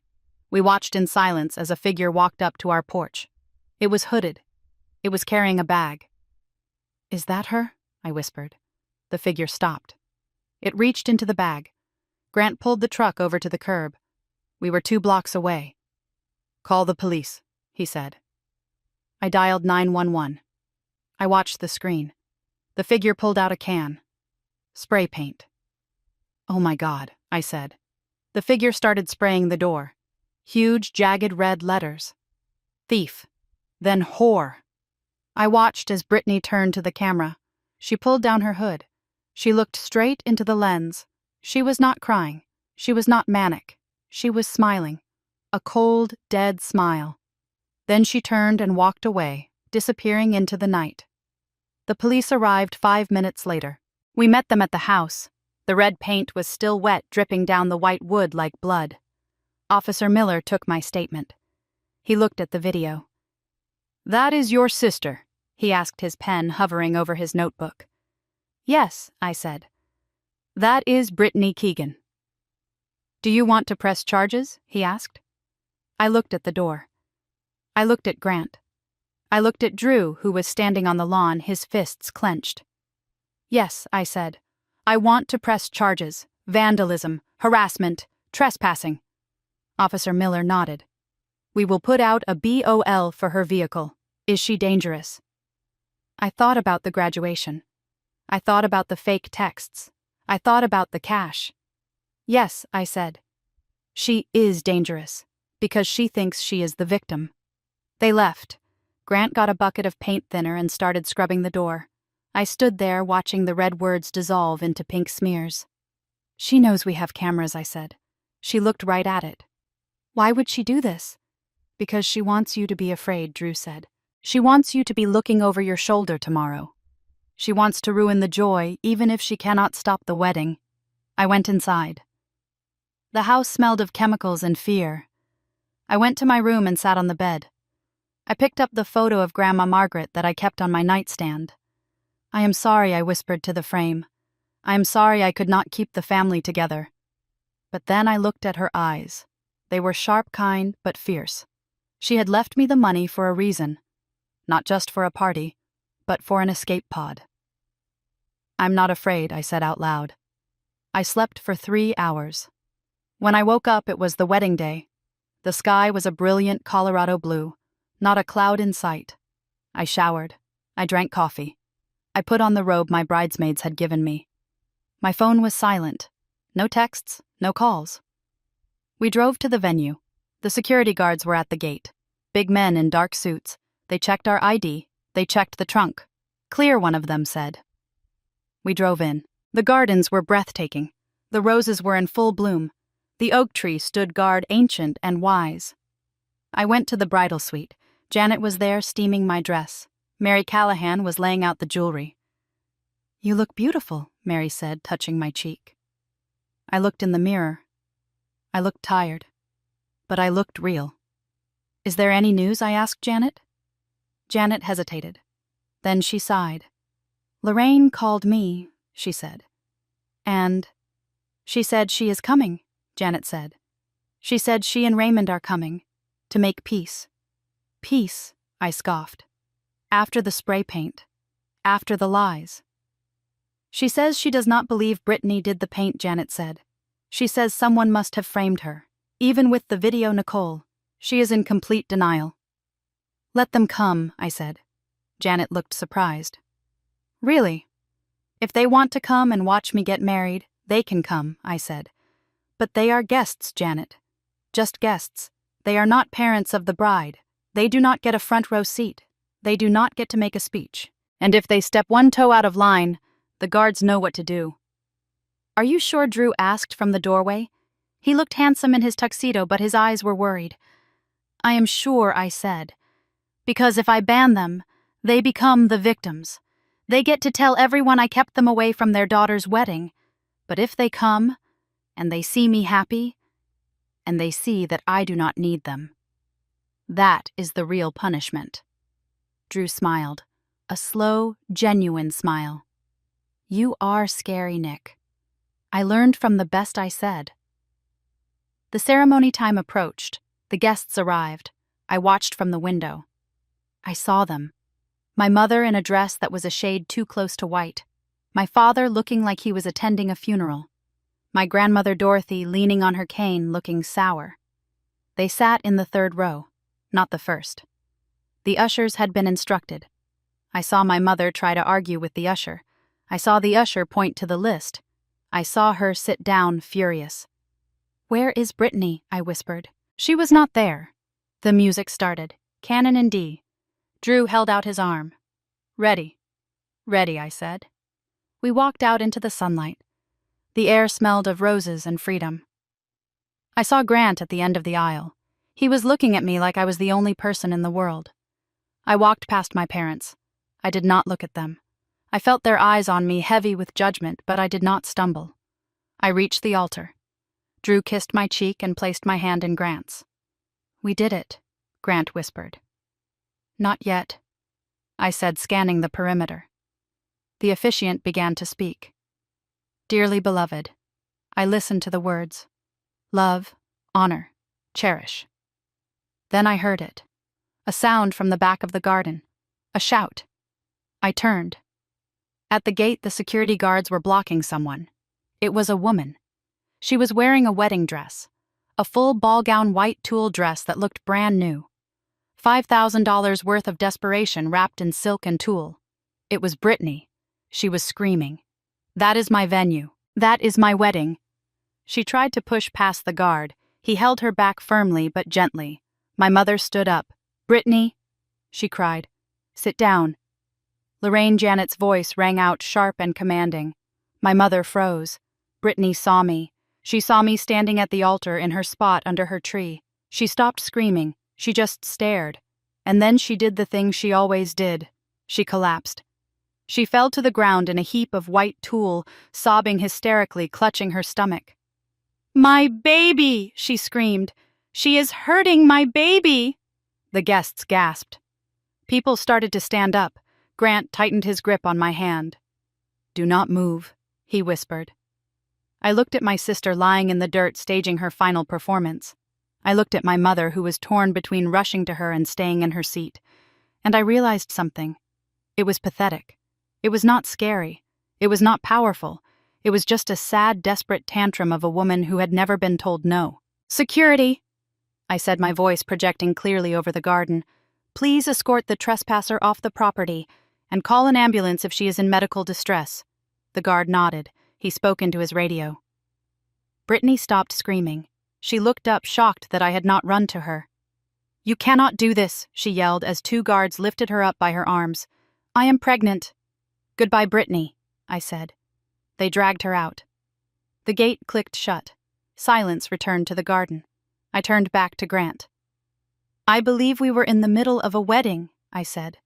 We watched in silence as a figure walked up to our porch. It was hooded. It was carrying a bag. "Is that her?" I whispered. The figure stopped. It reached into the bag. Grant pulled the truck over to the curb. We were 2 blocks away. "Call the police," he said. I dialed 911. I watched the screen. The figure pulled out a can. Spray paint. "Oh my God," I said. The figure started spraying the door. Huge, jagged red letters. Thief. Then whore. I watched as Brittany turned to the camera. She pulled down her hood. She looked straight into the lens. She was not crying. She was not manic. She was smiling. A cold, dead smile. Then she turned and walked away, disappearing into the night. The police arrived 5 minutes later. We met them at the house. The red paint was still wet, dripping down the white wood like blood. Officer Miller took my statement. He looked at the video. "That is your sister?" he asked, his pen hovering over his notebook. "Yes," I said. "That is Brittany Keegan." "Do you want to press charges?" he asked. I looked at the door. I looked at Grant. I looked at Drew, who was standing on the lawn, his fists clenched. "Yes," I said. "I want to press charges. Vandalism, harassment, trespassing." Officer Miller nodded. "We will put out a BOL for her vehicle. Is she dangerous?" I thought about the graduation. I thought about the fake texts. I thought about the cash. "Yes," I said. "She is dangerous, because she thinks she is the victim." They left. Grant got a bucket of paint thinner and started scrubbing the door. I stood there watching the red words dissolve into pink smears. "She knows we have cameras," I said. She looked right at it. "Why would she do this?" "Because she wants you to be afraid," Drew said. "She wants you to be looking over your shoulder tomorrow. She wants to ruin the joy, even if she cannot stop the wedding." I went inside. The house smelled of chemicals and fear. I went to my room and sat on the bed. I picked up the photo of Grandma Margaret that I kept on my nightstand. "I am sorry," I whispered to the frame. "I am sorry I could not keep the family together." But then I looked at her eyes. They were sharp, kind, but fierce. She had left me the money for a reason. Not just for a party, but for an escape pod. "I'm not afraid," I said out loud. I slept for 3 hours. When I woke up, it was the wedding day. The sky was a brilliant Colorado blue, not a cloud in sight. I showered. I drank coffee. I put on the robe my bridesmaids had given me. My phone was silent. No texts, no calls. We drove to the venue. The security guards were at the gate. Big men in dark suits. They checked our ID. They checked the trunk. "Clear," one of them said. We drove in. The gardens were breathtaking. The roses were in full bloom. The oak tree stood guard, ancient and wise. I went to the bridal suite. Janet was there steaming my dress. Mary Callahan was laying out the jewelry. "You look beautiful," Mary said, touching my cheek. I looked in the mirror. I looked tired. But I looked real. "Is there any news?" I asked Janet. Janet hesitated. Then she sighed. "Lorraine called me," she said. "And she said she is coming," Janet said. "She said she and Raymond are coming. To make peace." "Peace," I scoffed. "After the spray paint. After the lies." "She says she does not believe Brittany did the paint," Janet said. "She says someone must have framed her. Even with the video, Nicole. She is in complete denial." "Let them come," I said. Janet looked surprised. "Really? If they want to come and watch me get married, they can come," I said. "But they are guests, Janet. Just guests. They are not parents of the bride. They do not get a front row seat. They do not get to make a speech. And if they step one toe out of line, the guards know what to do." "Are you sure?" Drew asked from the doorway. He looked handsome in his tuxedo, but his eyes were worried. "I am sure," I said. "Because if I ban them, they become the victims. They get to tell everyone I kept them away from their daughter's wedding. But if they come, and they see me happy, and they see that I do not need them, that is the real punishment." Drew smiled, a slow, genuine smile. "You are scary, Nick. I learned from the best I said." The ceremony time approached. The guests arrived. I watched from the window. I saw them. My mother in a dress that was a shade too close to white. My father looking like he was attending a funeral. My grandmother Dorothy leaning on her cane, looking sour. They sat in the third row, not the first. The ushers had been instructed. I saw my mother try to argue with the usher. I saw the usher point to the list. I saw her sit down, furious. "Where is Brittany?" I whispered. She was not there. The music started, canon in D. Drew held out his arm. "Ready." "Ready," I said. We walked out into the sunlight. The air smelled of roses and freedom. I saw Grant at the end of the aisle. He was looking at me like I was the only person in the world. I walked past my parents. I did not look at them. I felt their eyes on me, heavy with judgment, but I did not stumble. I reached the altar. Drew kissed my cheek and placed my hand in Grant's. "We did it," Grant whispered. "Not yet," I said, scanning the perimeter. The officiant began to speak. "Dearly beloved," I listened to the words. "Love, honor, cherish." Then I heard it. A sound from the back of the garden. A shout. I turned. At the gate, the security guards were blocking someone. It was a woman. She was wearing a wedding dress, a full ball-gown white tulle dress that looked brand new. $5,000 worth of desperation wrapped in silk and tulle. It was Brittany. She was screaming, "That is my venue. That is my wedding." She tried to push past the guard. He held her back firmly but gently. My mother stood up. "Brittany," she cried, "sit down." Lorraine Janet's voice rang out sharp and commanding. My mother froze. Brittany saw me. She saw me standing at the altar in her spot under her tree. She stopped screaming. She just stared. And then she did the thing she always did. She collapsed. She fell to the ground in a heap of white tulle, sobbing hysterically, clutching her stomach. "My baby!" she screamed. "She is hurting my baby!" The guests gasped. People started to stand up. Grant tightened his grip on my hand. "Do not move," he whispered. I looked at my sister lying in the dirt staging her final performance. I looked at my mother, who was torn between rushing to her and staying in her seat. And I realized something. It was pathetic. It was not scary. It was not powerful. It was just a sad, desperate tantrum of a woman who had never been told no. "Security," I said, my voice projecting clearly over the garden. "Please escort the trespasser off the property and call an ambulance if she is in medical distress." The guard nodded. He spoke into his radio. Brittany stopped screaming. She looked up, shocked that I had not run to her. "You cannot do this," she yelled as two guards lifted her up by her arms. "I am pregnant." "Goodbye, Brittany," I said. They dragged her out. The gate clicked shut. Silence returned to the garden. I turned back to Grant. "I believe we were in the middle of a wedding," I said.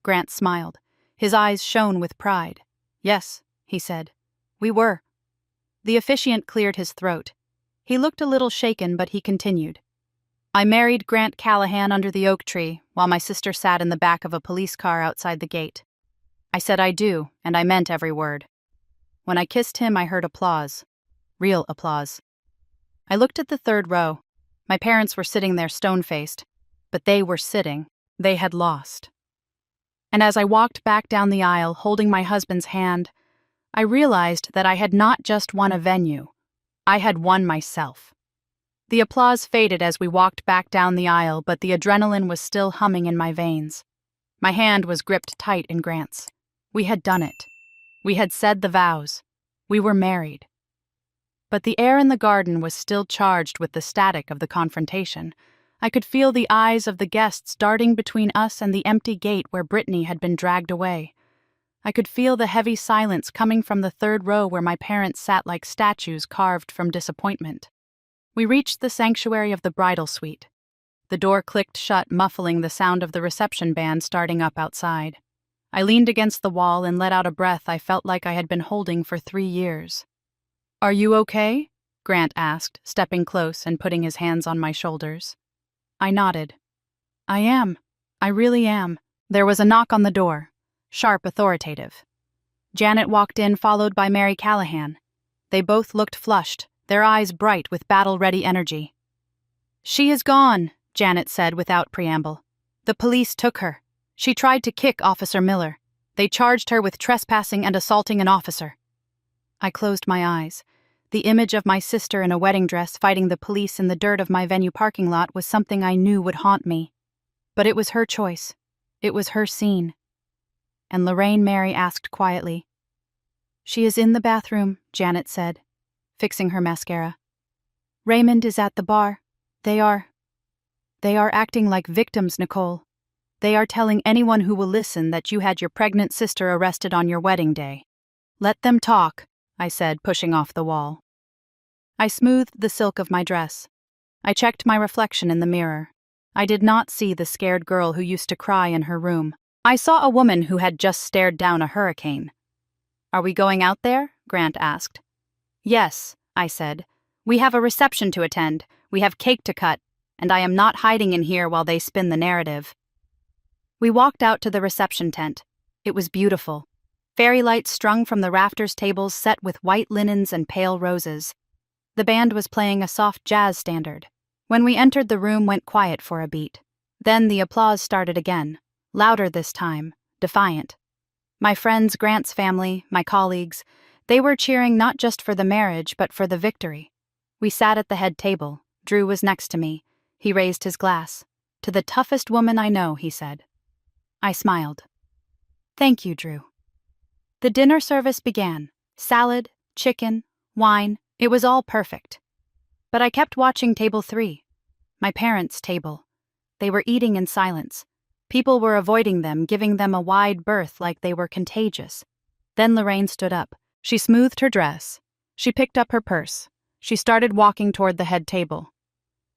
Grant smiled. His eyes shone with pride. "Yes," he said. "We were." The officiant cleared his throat. He looked a little shaken, but he continued. "I married Grant Callahan under the oak tree, while my sister sat in the back of a police car outside the gate. I said I do, and I meant every word. When I kissed him, I heard applause. Real applause. I looked at the third row. My parents were sitting there stone-faced, but they were sitting. They had lost. And as I walked back down the aisle, holding my husband's hand, I realized that I had not just won a venue. I had won myself. The applause faded as we walked back down the aisle, but the adrenaline was still humming in my veins. My hand was gripped tight in Grant's. We had done it. We had said the vows. We were married. But the air in the garden was still charged with the static of the confrontation. I could feel the eyes of the guests darting between us and the empty gate where Brittany had been dragged away. I could feel the heavy silence coming from the third row where my parents sat like statues carved from disappointment. We reached the sanctuary of the bridal suite. The door clicked shut, muffling the sound of the reception band starting up outside. I leaned against the wall and let out a breath I felt like I had been holding for 3 years. "Are you okay?" Grant asked, stepping close and putting his hands on my shoulders. I nodded. "I am. I really am." There was a knock on the door. Sharp, authoritative. Janet walked in, followed by Mary Callahan. They both looked flushed, their eyes bright with battle-ready energy. "She is gone," Janet said without preamble. "The police took her. She tried to kick Officer Miller. They charged her with trespassing and assaulting an officer." I closed my eyes. The image of my sister in a wedding dress fighting the police in the dirt of my venue parking lot was something I knew would haunt me. But it was her choice. It was her scene. And Lorraine Mary asked quietly. "She is in the bathroom," Janet said, fixing her mascara. "Raymond is at the bar. They are acting like victims, Nicole. They are telling anyone who will listen that you had your pregnant sister arrested on your wedding day." "Let them talk," I said, pushing off the wall. I smoothed the silk of my dress. I checked my reflection in the mirror. I did not see the scared girl who used to cry in her room. I saw a woman who had just stared down a hurricane. "Are we going out there?" Grant asked. "Yes," I said. "We have a reception to attend, we have cake to cut, and I am not hiding in here while they spin the narrative." We walked out to the reception tent. It was beautiful. Fairy lights strung from the rafters, tables set with white linens and pale roses. The band was playing a soft jazz standard. When we entered, the room went quiet for a beat. Then the applause started again, louder this time, defiant. My friends, Grant's family, my colleagues, they were cheering not just for the marriage but for the victory. We sat at the head table. Drew was next to me. He raised his glass. "To the toughest woman I know," he said. I smiled. "Thank you, Drew." The dinner service began. Salad, chicken, wine, it was all perfect. But I kept watching table 3, my parents' table. They were eating in silence. People were avoiding them, giving them a wide berth like they were contagious. Then Lorraine stood up. She smoothed her dress. She picked up her purse. She started walking toward the head table.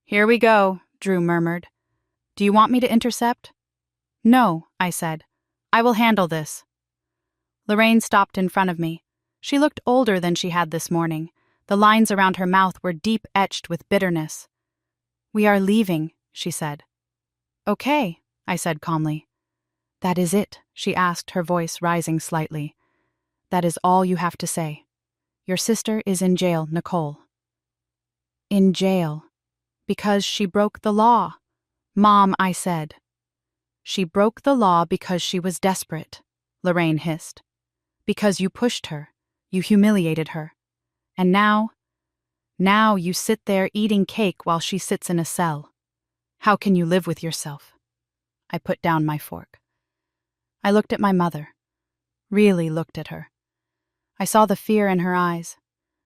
"Here we go," Drew murmured. "Do you want me to intercept?" "No," I said. "I will handle this." Lorraine stopped in front of me. She looked older than she had this morning. The lines around her mouth were deep etched with bitterness. "We are leaving," she said. "Okay," I said calmly. "That is it?" she asked, her voice rising slightly. "That is all you have to say. Your sister is in jail, Nicole." "In jail? Because she broke the law." "Mom," I said. "She broke the law because she was desperate," Lorraine hissed. "Because you pushed her, you humiliated her. And now you sit there eating cake while she sits in a cell. How can you live with yourself?" I put down my fork. I looked at my mother. Really looked at her. I saw the fear in her eyes.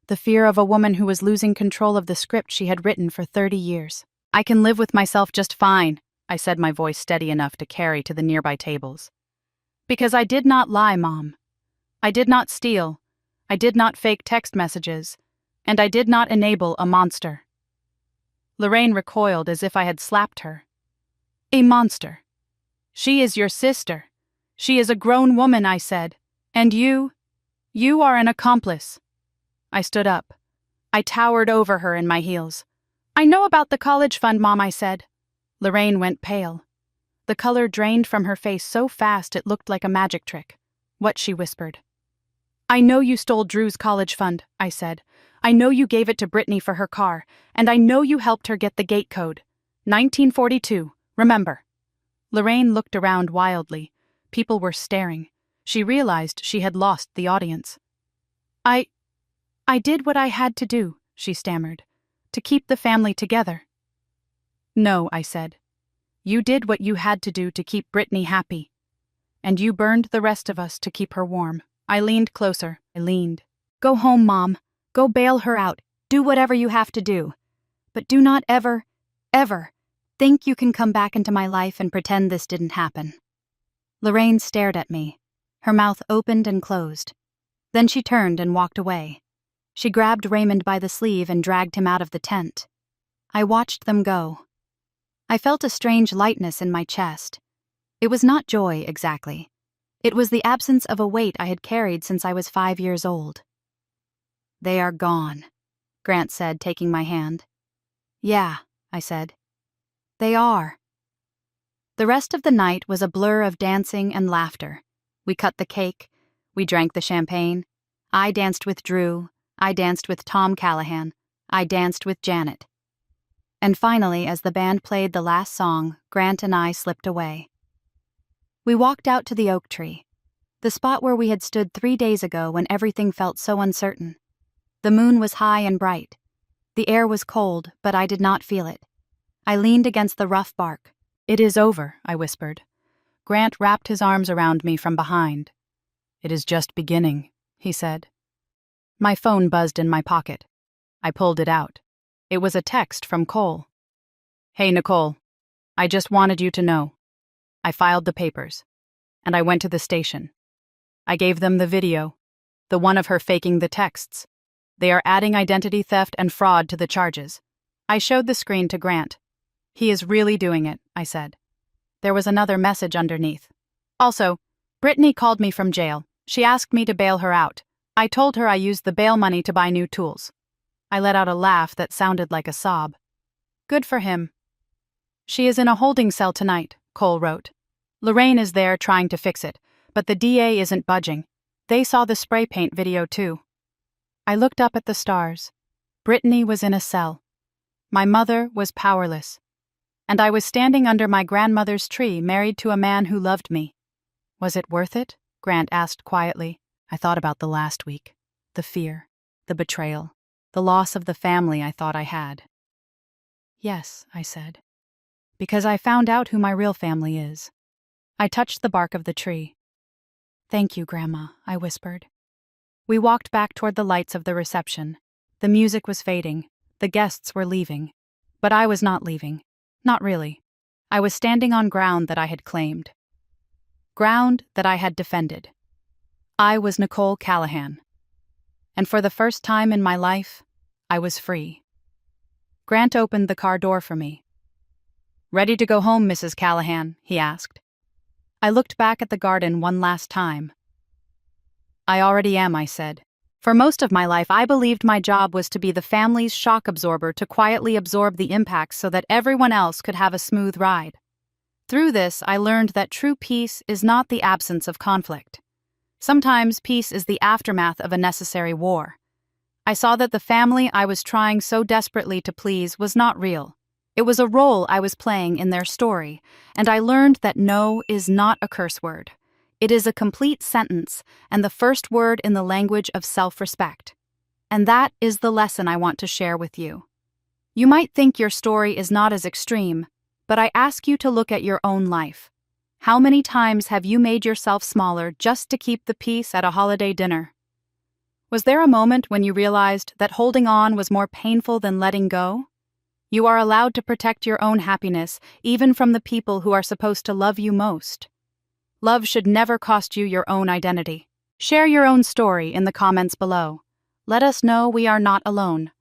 The fear of a woman who was losing control of the script she had written for 30 years. "I can live with myself just fine," I said, my voice steady enough to carry to the nearby tables. "Because I did not lie, Mom. I did not steal. I did not fake text messages. And I did not enable a monster." Lorraine recoiled as if I had slapped her. "A monster? She is your sister. She is a grown woman," I said. "And you are an accomplice." I stood up. I towered over her in my heels. "I know about the college fund, Mom," I said. Lorraine went pale. The color drained from her face so fast it looked like a magic trick. "What?" she whispered. "I know you stole Drew's college fund," I said. "I know you gave it to Brittany for her car, and I know you helped her get the gate code. 1942, remember." Lorraine looked around wildly. People were staring. She realized she had lost the audience. I did what I had to do," she stammered, "to keep the family together." "No," I said. "You did what you had to do to keep Brittany happy. And you burned the rest of us to keep her warm." I leaned closer. "Go home, Mom. Go bail her out. Do whatever you have to do. But do not ever, ever think you can come back into my life and pretend this didn't happen." Lorraine stared at me. Her mouth opened and closed. Then she turned and walked away. She grabbed Raymond by the sleeve and dragged him out of the tent. I watched them go. I felt a strange lightness in my chest. It was not joy, exactly. It was the absence of a weight I had carried since I was 5 years old. "They are gone," Grant said, taking my hand. "Yeah," I said. "They are." The rest of the night was a blur of dancing and laughter. We cut the cake. We drank the champagne. I danced with Drew. I danced with Tom Callahan. I danced with Janet. And finally, as the band played the last song, Grant and I slipped away. We walked out to the oak tree, the spot where we had stood 3 days ago when everything felt so uncertain. The moon was high and bright. The air was cold, but I did not feel it. I leaned against the rough bark. "It is over," I whispered. Grant wrapped his arms around me from behind. "It is just beginning," he said. My phone buzzed in my pocket. I pulled it out. It was a text from Cole. "Hey, Nicole. I just wanted you to know. I filed the papers. And I went to the station. I gave them the video, the one of her faking the texts. They are adding identity theft and fraud to the charges." I showed the screen to Grant. "He is really doing it," I said. There was another message underneath. Also, Brittany called me from jail. She asked me to bail her out. I told her I used the bail money to buy new tools. I let out a laugh that sounded like a sob. Good for him. She is in a holding cell tonight, Cole wrote. Lorraine is there trying to fix it, but the DA isn't budging. They saw the spray paint video too. I looked up at the stars. Brittany was in a cell. My mother was powerless. And I was standing under my grandmother's tree, married to a man who loved me. Was it worth it? Grant asked quietly. I thought about the last week. The fear, the betrayal, the loss of the family I thought I had. Yes, I said. Because I found out who my real family is. I touched the bark of the tree. Thank you, Grandma, I whispered. We walked back toward the lights of the reception. The music was fading. The guests were leaving. But I was not leaving. Not really. I was standing on ground that I had claimed. Ground that I had defended. I was Nicole Callahan. And for the first time in my life, I was free. Grant opened the car door for me. Ready to go home, Mrs. Callahan? He asked. I looked back at the garden one last time. I already am, I said. For most of my life, I believed my job was to be the family's shock absorber, to quietly absorb the impacts so that everyone else could have a smooth ride. Through this, I learned that true peace is not the absence of conflict. Sometimes peace is the aftermath of a necessary war. I saw that the family I was trying so desperately to please was not real. It was a role I was playing in their story, and I learned that no is not a curse word. It is a complete sentence and the first word in the language of self-respect. And that is the lesson I want to share with you. You might think your story is not as extreme, but I ask you to look at your own life. How many times have you made yourself smaller just to keep the peace at a holiday dinner? Was there a moment when you realized that holding on was more painful than letting go? You are allowed to protect your own happiness, even from the people who are supposed to love you most. Love should never cost you your own identity. Share your own story in the comments below. Let us know we are not alone.